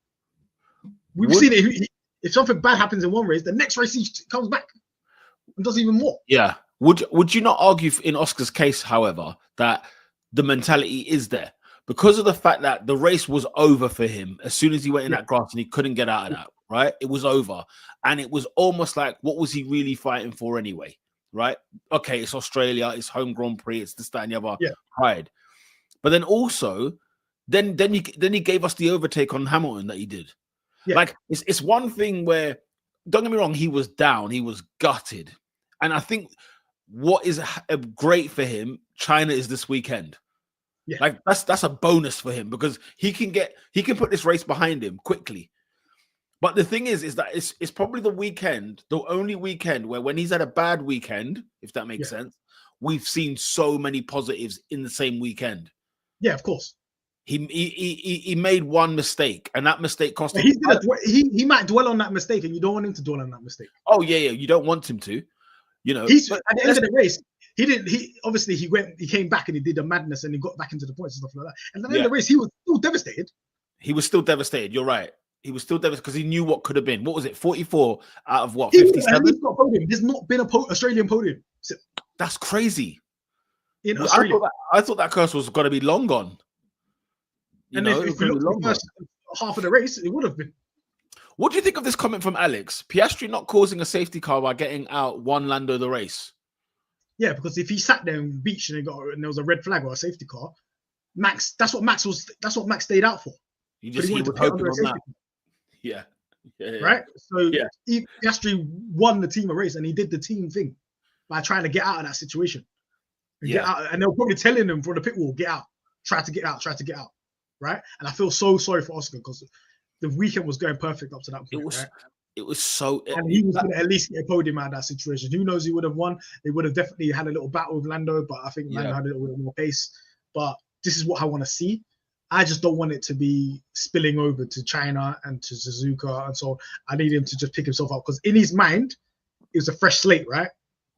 We've seen it. If something bad happens in one race, the next race he comes back and does even more. Yeah. Would you not argue in Oscar's case, however, that the mentality is there because of the fact that the race was over for him as soon as he went in that grass and he couldn't get out of that, right? It was over. And it was almost like, what was he really fighting for anyway, right? Okay, it's Australia, it's home Grand Prix, it's this, that, and the other pride. But then also, then he gave us the overtake on Hamilton that he did. Yeah. Like, it's one thing where, don't get me wrong, he was down, he was gutted. And I think what is great for him, China is this weekend. Yeah. Like that's a bonus for him because he can put this race behind him quickly. But the thing is that it's probably the only weekend where when he's had a bad weekend, if that makes sense, we've seen so many positives in the same weekend. Yeah, of course. He made one mistake, and that mistake cost him. He might dwell on that mistake, and you don't want him to dwell on that mistake. Oh yeah, you don't want him to. You know, at the end of the race, he came back and he did a madness and he got back into the points and stuff like that. And at the end of the race, he was still devastated. He was still devastated. You're right. He was still devastated because he knew what could have been. What was it? 44 out of what? 57. There's not been a Australian podium. That's crazy. In Australia, I thought that curse was going to be long gone. If you look at the first half of the race, it would have been. What do you think of this comment from Alex? Piastri not causing a safety car by getting out one Lando the race. Yeah, because if he sat there and beached and there was a red flag or a safety car, Max. That's what Max stayed out for. He was hoping on that. Yeah. Right. So Piastri won the team a race, and he did the team thing by trying to get out of that situation. Get out, and they were probably telling him from the pit wall, "Get out, try to get out." Right. And I feel so sorry for Oscar because the weekend was going perfect up to that point. It was so. And he was going to at least get a podium out of that situation. Who knows? He would have won. They would have definitely had a little battle with Lando, but I think Lando had a little bit more pace. But this is what I want to see. I just don't want it to be spilling over to China and to Suzuka, and so I need him to just pick himself up because in his mind, it was a fresh slate, right?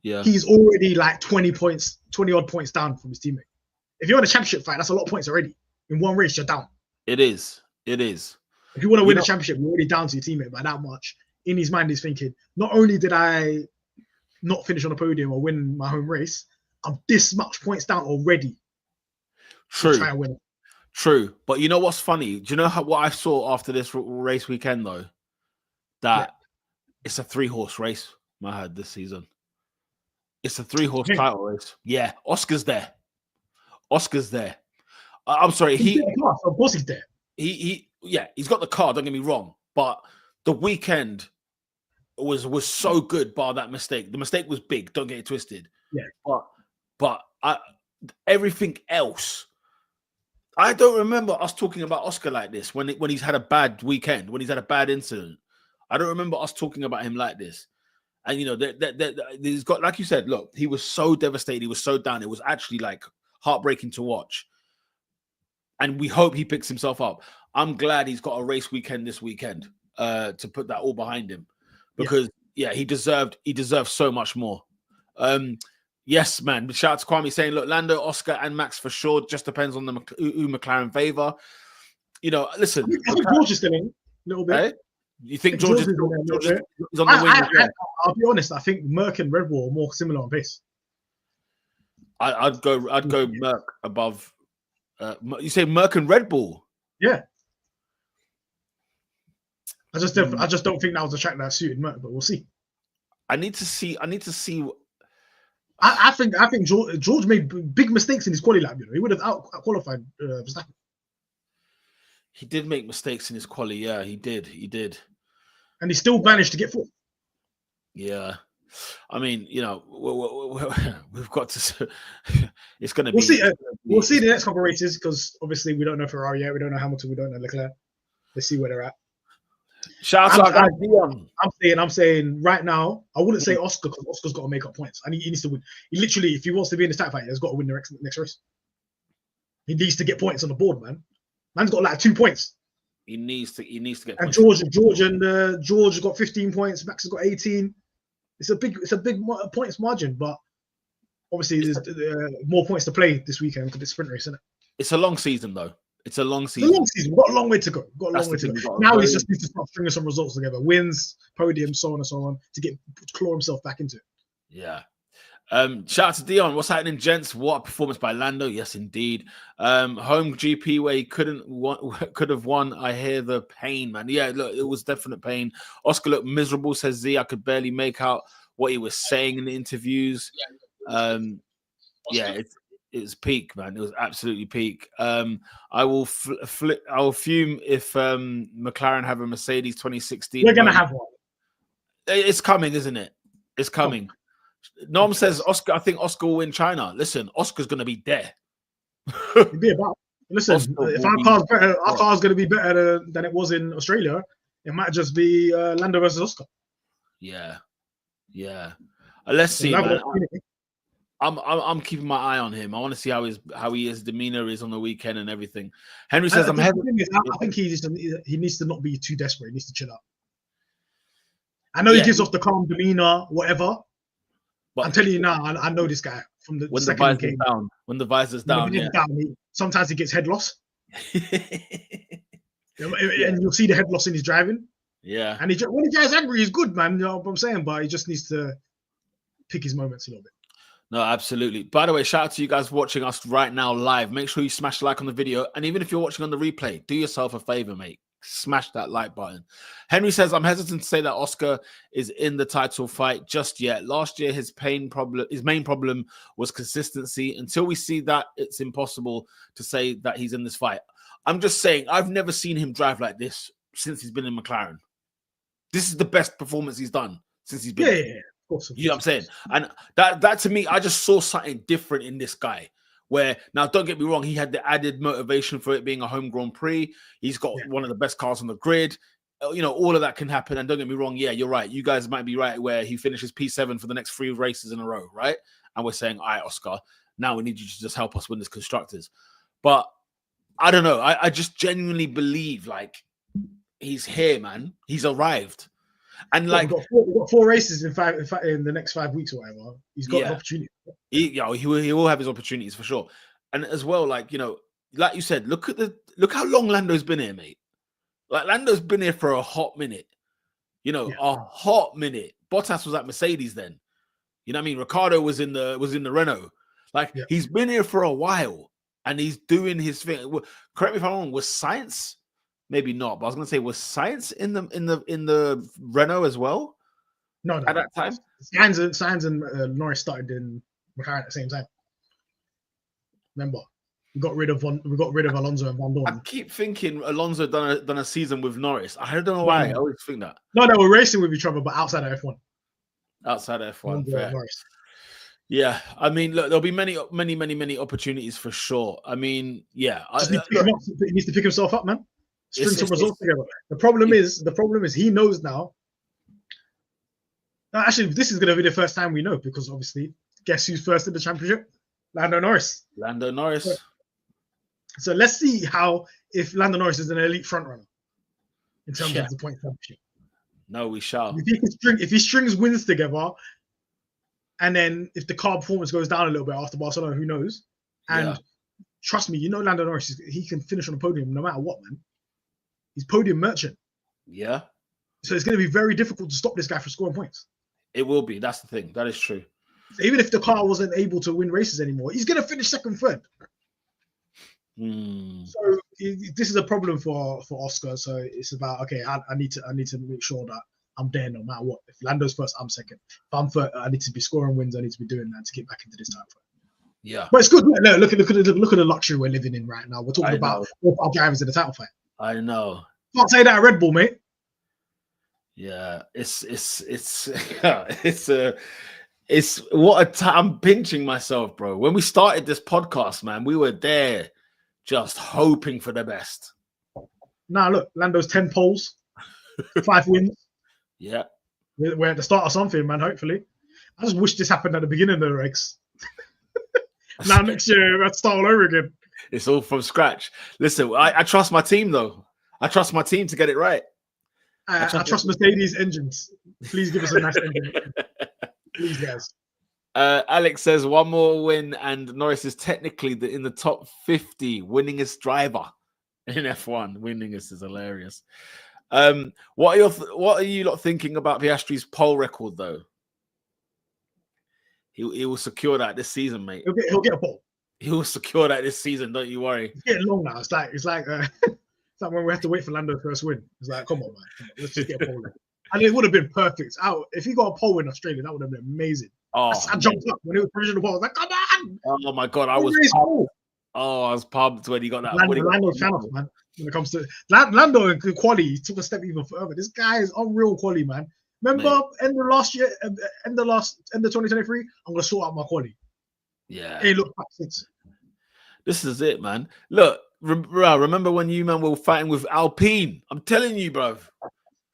Yeah. He's already like 20 odd points down from his teammate. If you're in a championship fight, that's a lot of points already. In one race, you're down. It is. If you want to win a championship, you're already down to your teammate by that much. In his mind, he's thinking, not only did I not finish on the podium or win my home race, I'm this much points down already. True. Try and win. True. But you know what's funny? Do you know what I saw after this race weekend, though? That it's a 3-horse race, Mahad, this season. It's a 3-horse title race. Yeah, Oscar's there. I'm sorry. Of course he's there. He's got the car, don't get me wrong. But the weekend was so good bar that mistake. The mistake was big, don't get it twisted. Yeah. But everything else, I don't remember us talking about Oscar like this when he's had a bad weekend, when he's had a bad incident. I don't remember us talking about him like this. And, you know, he's got, like you said, look, he was so devastated. He was so down. It was actually like heartbreaking to watch. And we hope he picks himself up. I'm glad he's got a race weekend this weekend to put that all behind him because, he deserved so much more. Yes, man. Shout out to Kwame saying, look, Lando, Oscar, and Max for sure. Just depends on who McLaren favor. You know, listen. I think George is still in a little bit. Right? You think George is on the wing as well? I'll be honest. I think Merck and Red Bull are more similar on pace. I'd go Merck above. You say Merck and Red Bull? Yeah. I just don't think that was a track that suited Merck, but we'll see. I need to see. I think George made big mistakes in his quali lap. You know, he would have out qualified Verstappen. He did make mistakes in his quali. Yeah, he did. And he still managed to get fourth. Yeah. I mean, we've got to. It's going to We'll be. see. We'll see the next couple of races because obviously we don't know Ferrari yet, we don't know Hamilton, we don't know Leclerc. Let's see where they're at. Shout out to our guy Dion. I'm saying right now, I wouldn't say Oscar because Oscar's got to make up points. And he needs to win. He literally, if he wants to be in this title fight, he's got to win the next race. He needs to get points on the board, man. Man's got like 2 points. He needs to get and points. George has got 15 points. Max has got 18. It's a big points margin, but obviously there's more points to play this weekend because it's sprint race, isn't it? It's a long season though. It's a long season. We've got a long way to go. Now he just needs to start stringing some results together. Wins, podiums, so on and so on, to claw himself back into it. Yeah. Shout out to Dion. What's happening, gents? What a performance by Lando. Yes, indeed. Home GP where he could have won. I hear the pain, man. Yeah, look, it was definite pain. Oscar looked miserable, says Z. I could barely make out what he was saying in the interviews. It was peak, man. It was absolutely peak. I will fume if McLaren have a Mercedes 2016. We're gonna have one. It's coming, isn't it? It's coming. Norm says Oscar. I think Oscar will win China. Listen, Oscar's gonna be there. Listen, if our car's gonna be better than it was in Australia, it might just be Lando versus Oscar. Yeah. Let's see, man. I'm keeping my eye on him. I want to see how his demeanor is on the weekend and everything. Henry says, I think he needs to not be too desperate. He needs to chill out. I know he gives off the calm demeanor, whatever. But I'm telling you now, I know this guy from the second game. When the visor's down, sometimes he gets head loss. And you'll see the head loss in his driving. Yeah. And when he gets angry, he's good, man. You know what I'm saying? But he just needs to pick his moments a little bit. No, absolutely. By the way, shout out to you guys watching us right now live. Make sure you smash the like on the video. And even if you're watching on the replay, do yourself a favor, mate. Smash that like button. Henry says, I'm hesitant to say that Oscar is in the title fight just yet. Last year, his main problem was consistency. Until we see that, it's impossible to say that he's in this fight. I'm just saying, I've never seen him drive like this since he's been in McLaren. This is the best performance he's done since he's been. Yeah. Of course. You know what I'm saying? And that to me, I just saw something different in this guy. Where now, don't get me wrong, he had the added motivation for it being a home Grand Prix. He's got one of the best cars on the grid. You know, all of that can happen. And don't get me wrong, yeah, you're right. You guys might be right where he finishes P7 for the next 3 races in a row, right? And we're saying, all right, Oscar, now we need you to just help us win this constructors. But I don't know. I just genuinely believe like he's here, man. He's arrived. And like we've got 4 races in the next 5 weeks or whatever. He's got an opportunity. He will have his opportunities for sure. And as well, like like you said, look how long Lando's been here, mate. Like Lando's been here for a hot minute. A hot minute. Bottas was at Mercedes then. You know what I mean? Ricardo was in the Renault. Like he's been here for a while and he's doing his thing. Correct me if I'm wrong. Was Science? Maybe not, but I was going to say, was Science in the Renault as well? No. At that time, Sainz and Norris started in McLaren at the same time. Remember, we got rid of Alonso and Van Dorn. I keep thinking Alonso done a season with Norris. I don't know why. I always think that. No, they were racing with each other, but outside of F1. Outside of F1, fair. Yeah, I mean, look, there'll be many opportunities for sure. I mean, yeah, he needs to pick himself up, man. String some results together. The problem is he knows now. Actually, this is going to be the first time we know because obviously, guess who's first in the championship? Lando Norris. So let's see if Lando Norris is an elite front runner in terms of the point championship. No, we shall. If he strings wins together, and then if the car performance goes down a little bit after Barcelona, who knows? And trust me, Lando Norris, he can finish on the podium no matter what, man. He's podium merchant. Yeah. So it's going to be very difficult to stop this guy from scoring points. It will be. That's the thing. That is true. So even if the car wasn't able to win races anymore, he's going to finish second, third. So this is a problem for Oscar. So it's about, okay, I need to make sure that I'm there no matter what. If Lando's first, I'm second. If I'm third, I need to be scoring wins. I need to be doing that to get back into this title fight. Yeah. But it's good. Look at the luxury we're living in right now. We're talking about 4 drivers in the title fight. I know. Can't say that at Red Bull, mate. Yeah, it's what a time. I'm pinching myself, bro. When we started this podcast, man, we were there just hoping for the best. Now look, Lando's 10 poles, 5 wins. Yeah. We're at the start of something, man, hopefully. I just wish this happened at the beginning of the race. Now next year, we have to start all over again. It's all from scratch. Listen, I trust my team, though. I trust my team to get it right. I trust Mercedes engines. Please give us a nice engine. Please, guys. Alex says one more win, and Norris is technically in the top 50 winningest driver in F1. Winningest is hilarious. What are you lot thinking about Piastri's pole record, though? He will secure that this season, mate. He'll get a pole. He will secure that this season. Don't you worry. It's getting long now. It's like it's like when we have to wait for Lando's first win. It's like, come on, man. Let's just get a pole. And it would have been perfect. If he got a pole in Australia, that would have been amazing. Oh, I jumped up when it was provisional pole. I was like, come on! Oh my god, I was pumped when he got that. Lando's fan of, man. When it comes to Lando and quali, he took a step even further. This guy is unreal quali, man. Remember, end of last year, end of 2023, I'm gonna sort out my quali. Yeah. Hey, look back since. This is it, man. Look, remember when you man were fighting with Alpine? I'm telling you, bro.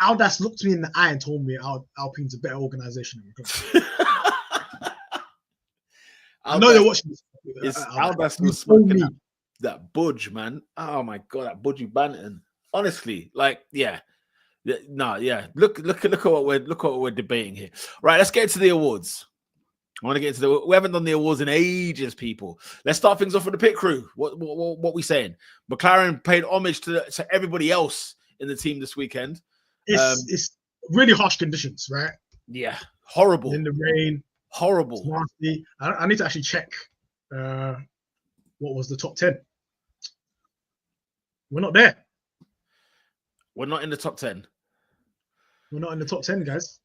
Aldas looked me in the eye and told me Alpine's a better organization. I know they're watching this. Aldas was smoking that budge, man. Oh my god, that budgie Banton. Honestly, like, yeah. Look at what we're debating here. Right, let's get into the awards. I want to get into we haven't done the awards in ages, people. Let's start things off with the pit crew. What we saying? McLaren paid homage to everybody else in the team this weekend. It's really harsh conditions, right? Yeah, horrible. In the rain, horrible. Nasty. I need to actually check what was the top 10. We're not there. We're not in the top 10. We're not in the top 10, guys.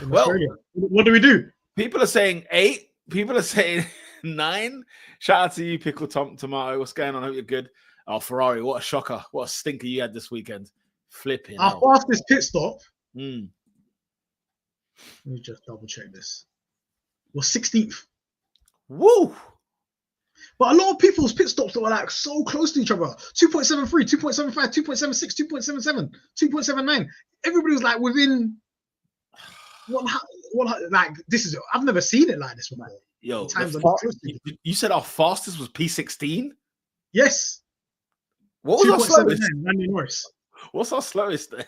In well, Australia. What do we do? People are saying 8. People are saying 9. Shout out to you, Pickle Tomato. What's going on? I hope you're good. Oh, Ferrari, what a shocker. What a stinker you had this weekend. Flipping. Our fastest pit stop. Let me just double check this. Was 16th. Woo! But a lot of people's pit stops were like so close to each other. 2.73, 2.75, 2.76, 2.77, 2.79. Everybody was like within one. Like this is. I've never seen it like this before. Yo, you said our fastest was P16. Yes. What was our slowest? Lando Norris. What's our slowest then?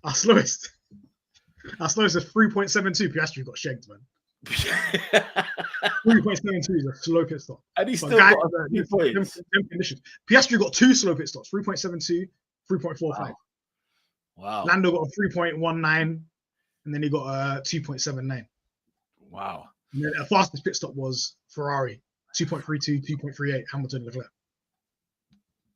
Our slowest is 3.72. Piastri got shagged, man. 3.72 is a slow pit stop. And he still got a few points. Conditions. Piastri got 2 slow pit stops, 3.72, 3.45. Wow. Lando got a 3.19, and then he got a 2.79. Wow. And then the fastest pit stop was Ferrari, 2.32, 2.38, Hamilton, Leclerc.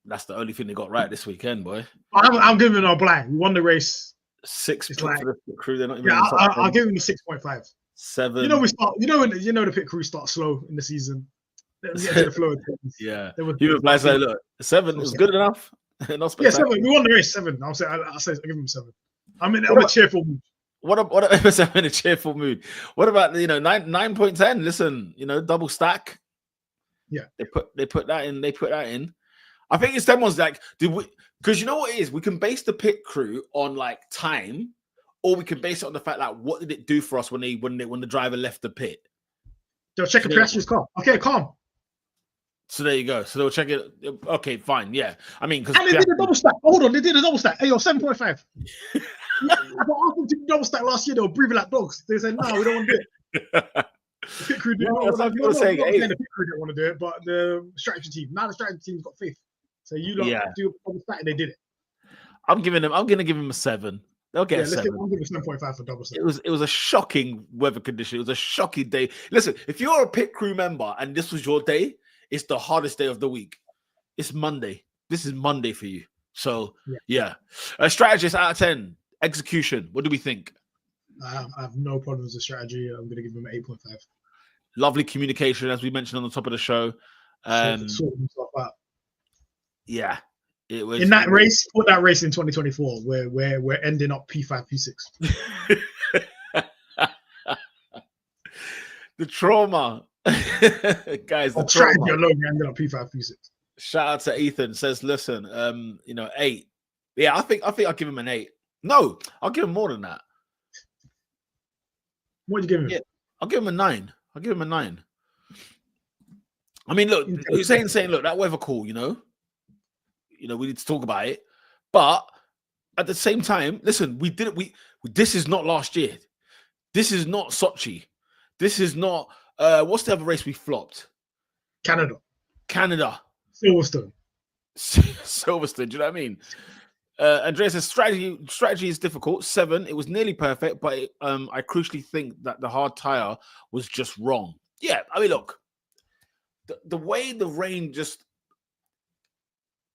That's the only thing they got right this weekend, boy. I'm giving them a blind. We won the race. 6 for the crew. They're not even. Yeah, I'll give them a 6.5. 7. You know we start. You know the pit crew starts slow in the season. Get to the flow of things. Yeah. You replied say, look, 7 was good enough. Yeah, 7. We won the race 7. I'll give them 7. I'm in a cheerful mood. What I'm in a cheerful mood. What about 9.10? Listen, double stack. Yeah. They put that in. They put that in. I think it's them ones like, because you know what it is? We can base the pit crew on like time, or we can base it on the fact like what did it do for us when the driver left the pit? They'll check a Piastri's car. Okay, calm. So there you go. So they'll check it. Okay, fine. Yeah. I mean, because they did a double stack. Hold on, they did a double stack. Hey, yo, 7.5. But after they did double stack last year, they were breathing like dogs. They said, "No, we don't want to do it." The pit crew didn't want to do it. The pit crew didn't want to do it, but the strategy team. Now the strategy team's got faith. So you lot do a double stack, and they did it. I'm going to give him a 7. They'll get a 7. I'll give it 7.5 for double stack. It was a shocking weather condition. It was a shocking day. Listen, if you're a pit crew member and this was your day, it's the hardest day of the week. It's Monday. This is Monday for you. So yeah. Strategist out of 10. Execution. What do we think? I have no problems with strategy. I'm going to give him an 8.5. Lovely communication, as we mentioned on the top of the show. Sorting himself out. Yeah. It was in that race. Put that race in 2024, where we're ending up P5, P6. The trauma, guys. The Strategy trauma. alone, we ended up P5, P6. Shout out to Ethan. Says, listen, 8. Yeah, I think I'll give him an 8. No, I'll give him more than that. What do you give him? Yeah, I'll give him a 9. I'll give him a 9. I mean, look, you're saying, look, that weather call, we need to talk about it. But at the same time, listen, we did it. This is not last year. This is not Sochi. This is not what's the other race we flopped? Canada. Silverstone. Silverstone, do you know what I mean? Andrea says strategy is difficult. 7. It was nearly perfect, but I crucially think that the hard tire was just wrong. Yeah, I mean, look, the way the rain just,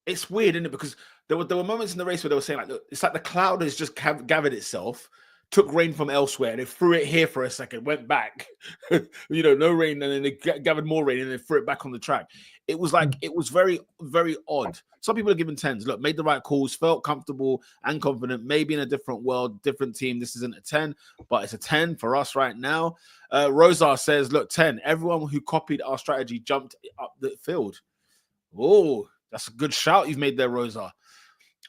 it's weird, isn't it? Because there were moments in the race where they were saying, like, look, it's like the cloud has just gathered itself, took rain from elsewhere, and it threw it here for a second, went back, no rain, and then they gathered more rain, and they threw it back on the track. It was like, it was very, very odd. Some people are giving 10s. Look, made the right calls, felt comfortable and confident. Maybe in a different world, different team, this isn't a 10, but it's a 10 for us right now. Rosa says, look, 10. Everyone who copied our strategy jumped up the field. Oh, that's a good shout you've made there, Rosa.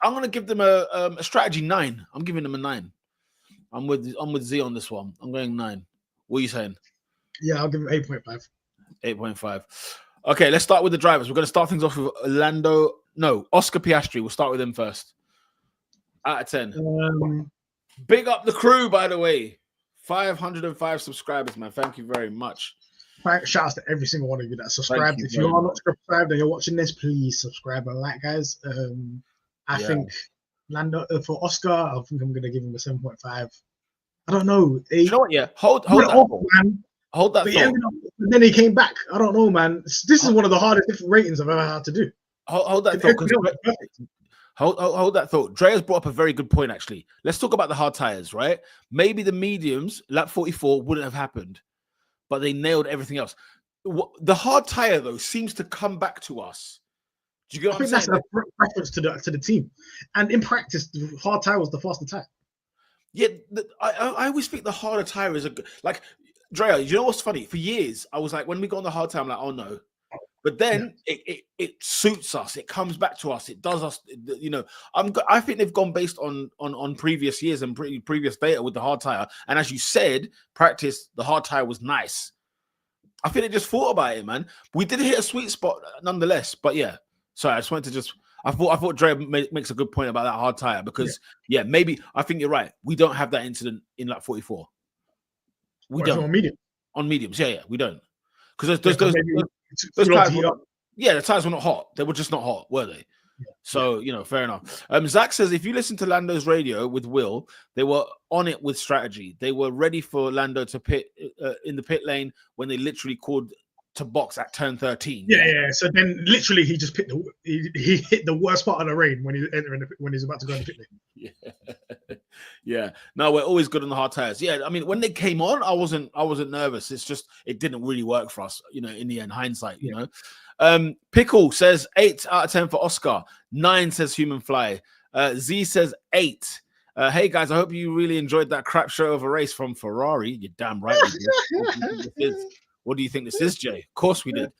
I'm going to give them a strategy 9. I'm giving them a 9. I'm with Z on this one. I'm going 9. What are you saying? Yeah, I'll give him 8.5. 8.5. Okay, let's start with the drivers. We're going to start things off with Oscar Piastri. We'll start with him first. Out of 10. Big up the crew, by the way. 505 subscribers, man. Thank you very much. Shout out to every single one of you that subscribed. If you are not subscribed and you're watching this, please subscribe and like, guys. I think Lando for Oscar, I think I'm going to give him a 7.5. I don't know. You know what? Yeah, hold that, man. Hold that thought. And then he came back. I don't know, man. This is one of the hardest ratings I've ever had to do. Hold that thought. Hold that thought. Drea's brought up a very good point, actually. Let's talk about the hard tires, right? Maybe the mediums, lap 44, wouldn't have happened, but they nailed everything else. The hard tire, though, seems to come back to us. Do you get what I'm saying? That's a preference to the team. And in practice, the hard tire was the faster tire. Yeah, I always think the harder tire is like, Drea, you know what's funny? For years, I was like, when we go on the hard tire, I'm like, oh no. But then it suits us. It comes back to us. It does us. I think they've gone based on previous years and previous data with the hard tire. And as you said, practice, the hard tire was nice. I think they just thought about it, man. We did hit a sweet spot nonetheless. But yeah, sorry, I just wanted to I thought Dre makes a good point about that hard tire because maybe I think you're right. We don't have that incident in lap 44. We don't on mediums. Yeah, we don't because those tires. The tires were not hot. They were just not hot, were they? Yeah. So fair enough. Zach says if you listen to Lando's radio with Will, they were on it with strategy. They were ready for Lando to pit in the pit lane when they literally called to box at turn 13. Yeah. So then literally he just he hit the worst part of the rain when he's about to go in the pit lane. Yeah. No, we're always good on the hard tires. Yeah, I mean when they came on, I wasn't nervous. It's just it didn't really work for us, in the end, hindsight, Pickle says 8 out of 10 for Oscar. 9 says Human Fly. Z says 8. Hey guys, I hope you really enjoyed that crap show of a race from Ferrari. You're damn right we did. What do you think this is, Jay? Of course we did.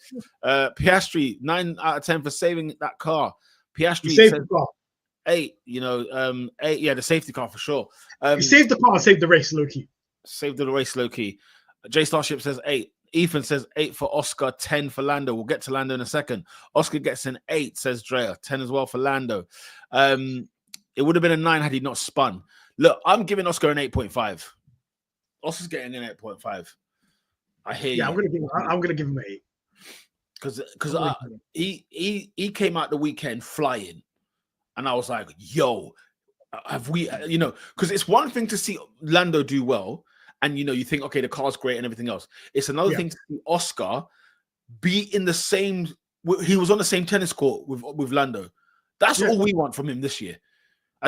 Piastri, 9 out of 10 for saving that car. Piastri says 8. 8. Yeah, the safety car for sure. He saved the car, saved the race, low key. Saved the race, low key. J Starship says 8. Ethan says 8 for Oscar, 10 for Lando. We'll get to Lando in a second. Oscar gets an 8, says Drea. 10 as well for Lando. It would have been a 9 had he not spun. Look, I'm giving Oscar an 8.5. Oscar's getting an 8.5. I hear you. I'm gonna give him an 8 because he came out the weekend flying, and I was like, "Yo, have we?" Because it's one thing to see Lando do well, and you think, okay, the car's great and everything else. It's another thing to see Oscar be in the same. He was on the same tennis court with Lando. That's all we want from him this year.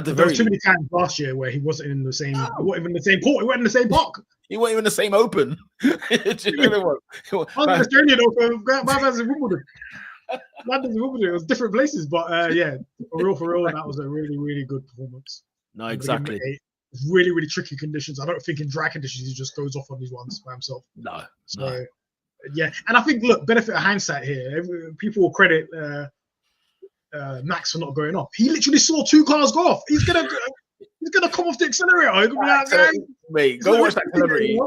There was too many times last year where he wasn't in the same. He wasn't even in the same court. He wasn't in the same park. He wasn't even in the same Open. I was in Australia though for Wimbledon. Lando's moving it was different places, but yeah, for real, that was a really, really good performance. No, exactly. Really, really tricky conditions. I don't think in dry conditions he just goes off on these ones by himself. No. So yeah, and I think look, benefit of hindsight here. People will credit Max for not going off. He literally saw 2 cars go off. He's gonna come off the accelerator. He's gonna be like, mate, go watch that celebrity.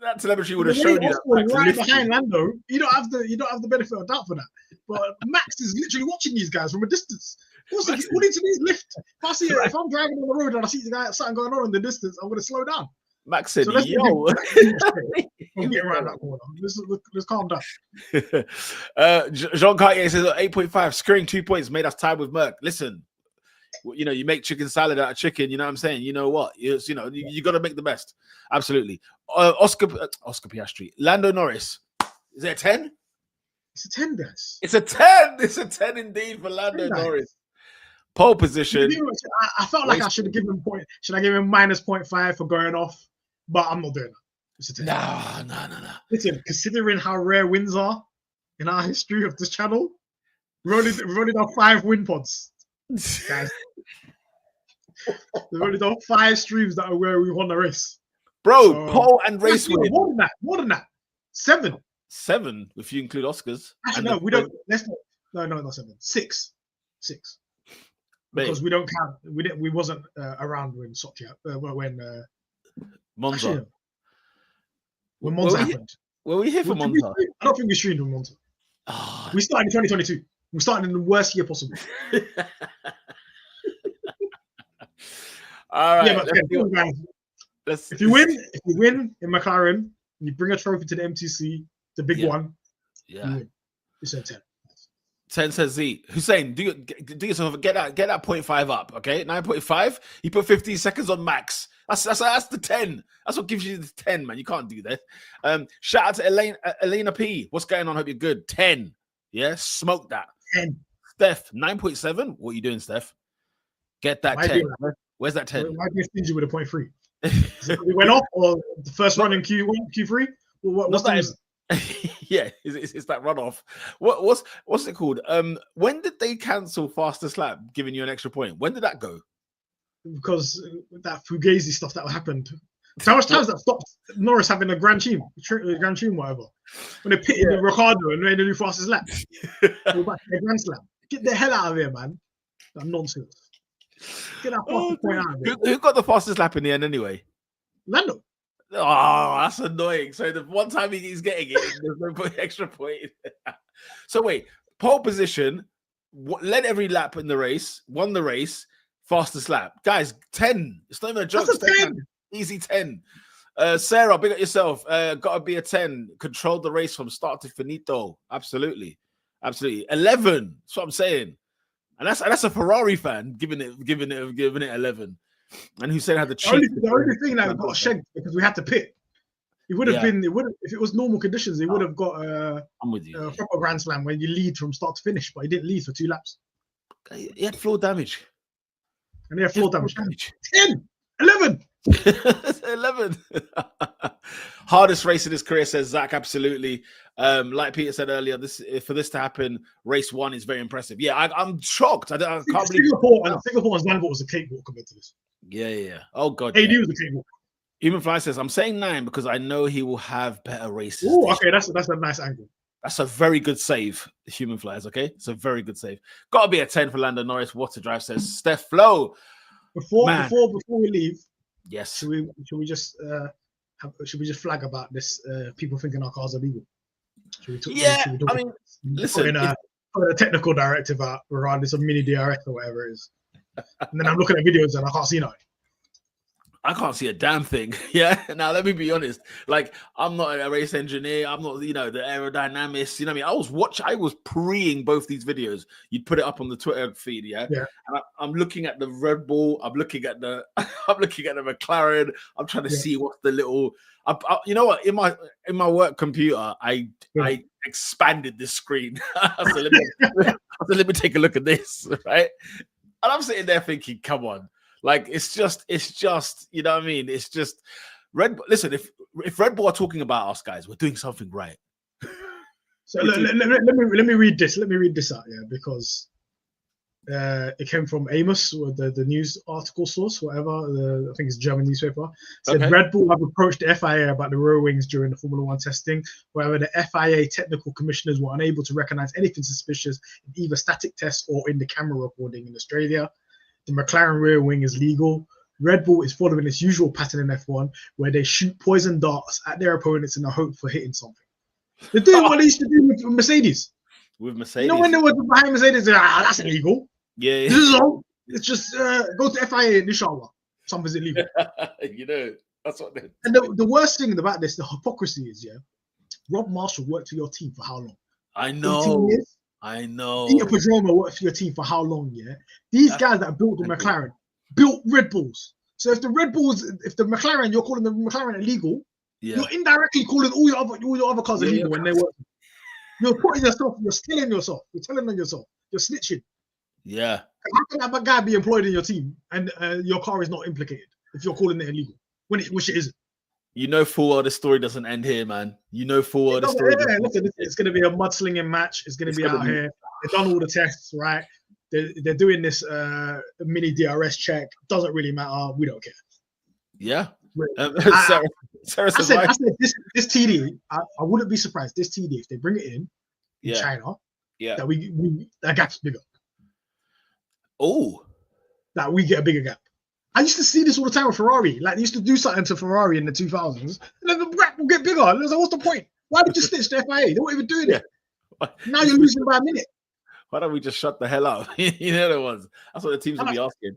That celebrity would have shown you that. Right behind Lando, you don't have the benefit of doubt for that. But Max is literally watching these guys from a distance. All he needs to do is lift. If I'm driving on the road and I see the guy something going on in the distance, I'm gonna slow down. Max said, so "Yo, I'm getting around that corner. Let's calm down." Jean Cartier says 8.5, scoring 2 points made us tied with Merck. Listen, you make chicken salad out of chicken. You know what I'm saying? You know what? You got to make the best. Absolutely. Oscar Piastri, Lando Norris. Is it a 10? It's a 10, guys. It's a 10. It's a 10 indeed for Lando Norris. Pole position. I felt like I should have given him Should I give him -0.5 for going off? But I'm not doing that. It's a 10. No. Listen, considering how rare wins are in our history of this channel, we've only done 5 win pods, guys. We've only done 5 streams that are where we won the race. Bro, pole and race win. More than that. 7. 7 if you include Oscars. Actually, no, we don't. Not 7. 6. Because we don't count. We wasn't around when Sochi. Monza. Actually, when Monza happened. Were we here for Monza? I don't think we streamed in Monza. Oh. We started in 2022. We started in the worst year possible. All right. Yeah, but if you win in McLaren, you bring a trophy to the MTC, the big one. Yeah. You win. It's a 10. 10 says Z. Hussein, do yourself get that 0.5 up, okay? 9.5. He put 15 seconds on Max. That's the 10. That's what gives you the 10, man. You can't do that. Shout out to Elena P. What's going on? Hope you're good. 10. Yeah, smoke that. 10. Steph, 9.7. What are you doing, Steph? Get that 10. Where's that 10? Why do you stingy with a 0.3? It went off, or the first run in Q1, Q3? What's that? Yeah, it's that runoff. What's it called? When did they cancel fastest lap, giving you an extra point? When did that go? Because that Fugazi stuff that happened. How much times that stopped Norris having a Grand Team, whatever. When they pitted the Ricardo and made a new fastest lap. Go back to the Grand Slam. Get the hell out of here, man. That nonsense. Get that fastest point out of here. Who got the fastest lap in the end anyway? Lando. Oh, that's annoying. So the one time he's getting it, there's no extra point. So wait, pole position, led every lap in the race, won the race, fastest lap. Guys, 10. It's not even a joke. That's a 10. Easy 10. Sarah, big up yourself. Gotta be a 10. Controlled the race from start to finito. Absolutely. 11. That's what I'm saying. And that's a Ferrari fan giving it 11. And Hussein had the cheat. The only thing that got shanked because we had to pit. It would have been. It would have, if it was normal conditions. It would have got I'm with you. A proper Grand Slam where you lead from start to finish, but he didn't lead for 2 laps. He had floor damage. And he had floor damage. 10, 11. 11. Hardest race in his career, says Zach. Absolutely. Like Peter said earlier, for this to happen, race 1 is very impressive. Yeah, I'm shocked. I can't believe Singapore and Zandvoort was a cakewalk compared to this. Yeah. Oh god. AD was a cakewalk. Human Fly says, I'm saying 9 because I know he will have better races. Oh, okay, that's a nice angle. That's a very good save, Human Flies, okay? It's a very good save. Gotta be a 10 for Lando Norris. What a drive, says Steph Flo. Before we leave, yes. Should we just flag about this? People thinking our cars are legal. Listen, put a technical directive out regardless of mini DRS or whatever it is. And then I'm looking at videos and I can't see nothing. I can't see a damn thing. Yeah. Now let me be honest. Like, I'm not a race engineer. I'm not, the aerodynamist. You know what I mean? I was preing both these videos. You'd put it up on the Twitter feed, yeah. And I'm looking at the Red Bull. I'm looking at the McLaren. I'm trying to see what's the little. You know what? In my work computer, I expanded this screen. So let me take a look at this, right? And I'm sitting there thinking, come on. Like, it's just, you know what I mean? It's just Red Bull. Listen, if Red Bull are talking about us, guys, we're doing something right. So let me read this. Let me read this out, because it came from Amos, or the news article source, whatever. I think it's a German newspaper. Said Red Bull have approached the FIA about the rear wings during the Formula One testing. However, the FIA technical commissioners were unable to recognize anything suspicious in either static tests or in the camera recording in Australia. The McLaren rear wing is legal. Red Bull is following its usual pattern in F1, where they shoot poison darts at their opponents in the hope for hitting something. They're doing what they used to do with Mercedes. With Mercedes, you know, when they were behind Mercedes, that's illegal. Yeah. This is all. It's just go to FIA, inshallah. Something's illegal. You know, that's what they. And the worst thing about this, the hypocrisy is, Rob Marshall worked for your team for how long? I know. 18 years? I know. Peter Pedromo worked for your team for how long? These guys that built the McLaren built Red Bulls. So if the McLaren, you're calling the McLaren illegal, you're indirectly calling all your other cars illegal when they work. You're putting yourself, you're stealing yourself, you're telling on yourself, you're snitching. Yeah. How can that guy be employed in your team and your car is not implicated if you're calling it illegal, which it isn't? You know full well the story doesn't end here, man. You know full well the story. Listen, it's going to be a mudslinging match. It's going to be out here. They've done all the tests, right? They're doing this mini DRS check. Doesn't really matter. We don't care. Yeah. I said this TD. I wouldn't be surprised. This TD, if they bring it in China, that that gap's bigger. Oh, that we get a bigger gap. I used to see this all the time with Ferrari. Like, they used to do something to Ferrari in the 2000s, and then the gap will get bigger. And I was like, what's the point? Why did you stitch the FIA? They weren't even doing it. Now you're losing by a minute. Why don't we just shut the hell up? You know the ones. That's what the teams will be asking.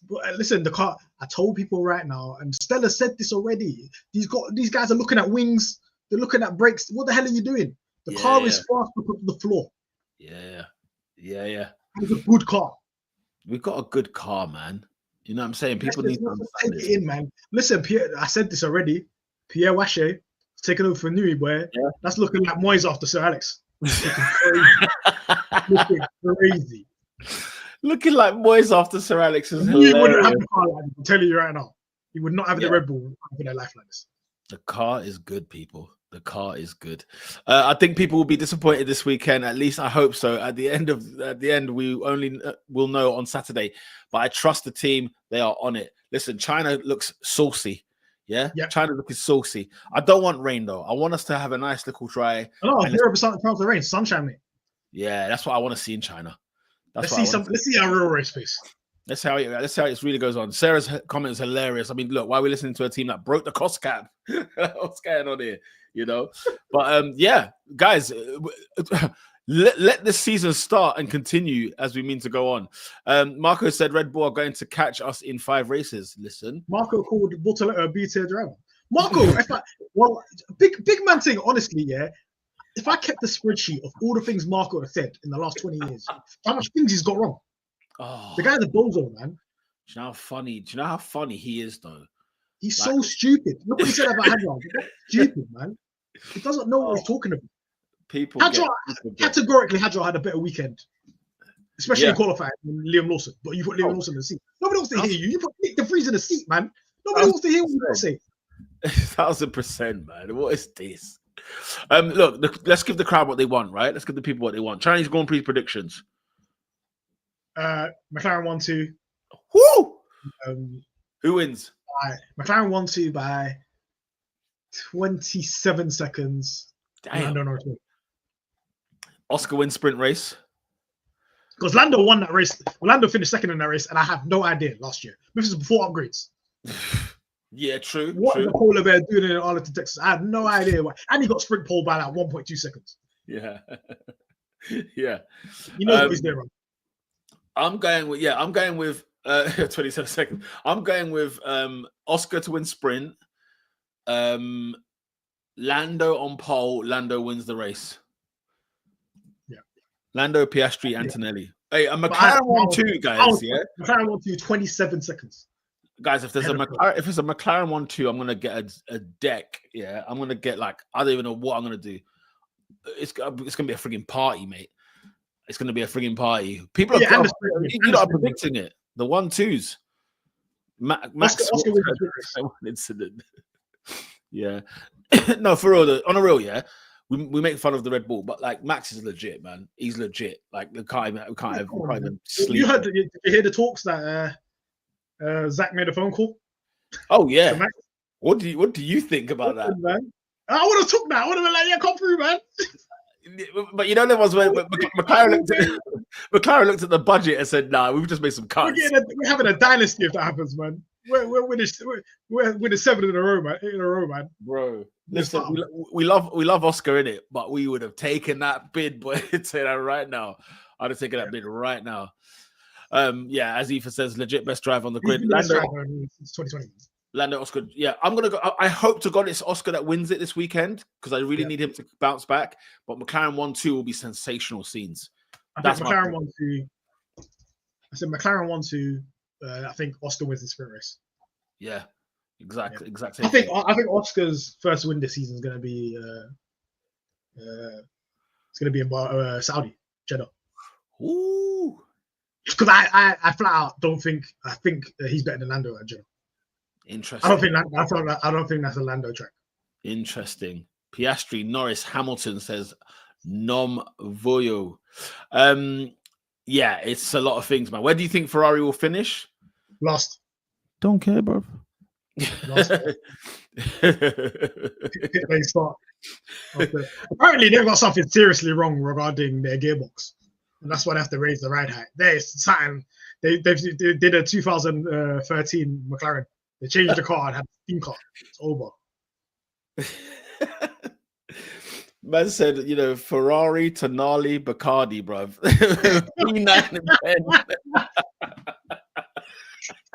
But listen, the car. I told people right now, and Stella said this already. These guys are looking at wings. They're looking at brakes. What the hell are you doing? The car is fast to put to the floor. Yeah. It's a good car. We've got a good car, man. You know what I'm saying? People need to understand take it in, man. Listen, Pierre, I said this already. Pierre Wache taking over for Nui, boy. Yeah. That's looking like Moyes after Sir Alex. Looking crazy. Looking like Moyes after Sir Alex is hilarious. He wouldn't have the car like this. I'm telling you right now. He would not have the Red Bull for their life like this. The car is good, people. The car is good. I think people will be disappointed this weekend. At least I hope so. At the end, we only will know on Saturday. But I trust the team. They are on it. Listen, China looks saucy. Yeah, China looking saucy. I don't want rain though. I want us to have a nice little dry. Oh, 0% chance of rain, sunshine, mate. Yeah, that's what I want to see in China. Let's see our real race pace. That's how it really goes on. Sarah's comment is hilarious. I mean, look, why are we listening to a team that broke the cost cap? What's going on here? You know, but guys, let this season start and continue as we mean to go on. Marco said Red Bull are going to catch us in 5 races. Listen, Marco called Bortoletto a B-tier driver. Marco, big man thing, honestly, if I kept the spreadsheet of all the things Marco has said in the last 20 years, how much things he's got wrong. Oh, the guy's a bozo, man. Do you know how funny he is, though? He's so stupid. Look what he said about Hadjar. Stupid, man. He doesn't know what he's talking about. Categorically, Hadjar had a better weekend, especially in qualifying than Liam Lawson. But you put Liam Lawson in the seat. Nobody wants to hear you. You put Nick De Vries in the seat, man. Nobody wants to hear what you say. 1000%, man. What is this? Look, let's give the crowd what they want, right? Let's give the people what they want. Chinese Grand Prix predictions. McLaren 1-2. Woo! Who wins? McLaren 1-2 by 27 seconds. Damn. Lando Norris. Oscar wins sprint race. Because Lando won that race. Lando finished second in that race, and I have no idea last year. This is before upgrades. Yeah, true. What the polar bear doing in Arlington, Texas? I have no idea why. And he got sprint pole by like 1.2 seconds. Yeah. Yeah. You know what he's doing wrong. I'm going with 27 seconds. I'm going with Oscar to win sprint. Lando on pole. Lando wins the race. Yeah. Lando, Piastri, Antonelli. Hey, a McLaren 1-2, guys. McLaren 1-2, 27 seconds. Guys, if it's a McLaren 1-2, I'm gonna get a deck. Yeah, I'm gonna get I don't even know what I'm gonna do. It's gonna be a frigging party, mate. It's gonna be a frigging party. People are predicting it. The 1-2s. Max Oscar incident. Yeah. No, for real. On a real, we make fun of the Red Bull, but like Max is legit, man. He's legit. Like we can't even sleep. Did you hear the talks that Zach made a phone call? Oh yeah. What do you think about that? Man? I would have took that. I would have been like, yeah, come through, man. But you know, there was when McLaren looked at the budget and said, "Nah, we've just made some cuts." We're having a dynasty if that happens, man. We're winning 7 in a row, man. Bro, listen, we love Oscar in it, but we would have taken that bid, boy. Say that right now. I'd have taken that bid right now. Yeah, as Aoife says, legit best driver on the grid. Lando, since 2020. Lando, Oscar. Yeah, I'm gonna go. I hope to God it's Oscar that wins it this weekend because I really need him to bounce back. But McLaren 1-2 will be sensational scenes. That's McLaren 1-2. I said McLaren 1-2. I think Oscar wins the sprint race. Yeah, exactly. I think Oscar's first win this season is going to be in Saudi, Jeddah. Ooh, because I flat out don't think he's better than Lando at Jeddah. Interesting. I don't think that's a Lando track. Interesting. Piastri, Norris, Hamilton says nom voyo. Yeah, it's a lot of things, man. Where do you think Ferrari will finish? Last. Don't care, bro. Last. They start. Apparently, they've got something seriously wrong regarding their gearbox, and that's why they have to raise the ride height. There's something. They did a 2013 McLaren. They changed the car and had a steam car. It's over. Man said, you know, Ferrari, Tonali, Bacardi, bruv. 9 and 10.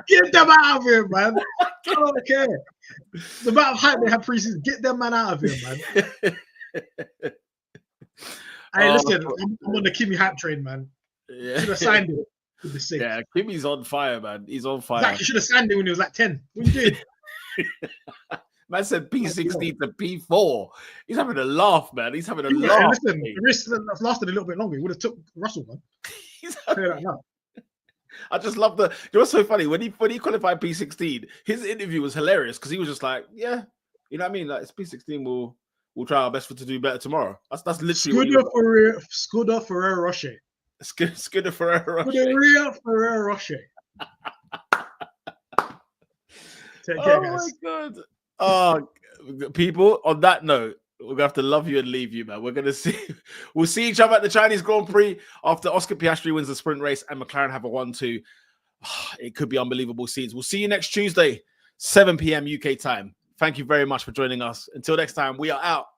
Get them out of here, man. I don't care. The amount of hype they have preseason, get them man out of here, man. Hey, listen, I'm on the Kimi hype train, man. Yeah. Should have signed him. Yeah, Kimi's on fire, man. He's on fire. Exactly, should have signed him when he was like 10. What you doing? Man said P16 to P4. He's having a laugh, man. He's having a laugh. Listen, the race lasted a little bit longer. He would have took Russell, man. I just love the. You know what's so funny? When he qualified P16, his interview was hilarious because he was just like, "Yeah, you know what I mean? Like it's P16. We'll try our best to do better tomorrow." That's literally Scuderia Ferrero Rocher. Scuderia Ferrero Rocher. Scuderia Ferrero Rocher. Take care, guys. My God. Oh, people, on that note, we're going to have to love you and leave you, man. We'll see each other at the Chinese Grand Prix after Oscar Piastri wins the sprint race and McLaren have a 1-2. It could be unbelievable scenes. We'll see you next Tuesday, 7 p.m. UK time. Thank you very much for joining us. Until next time, we are out.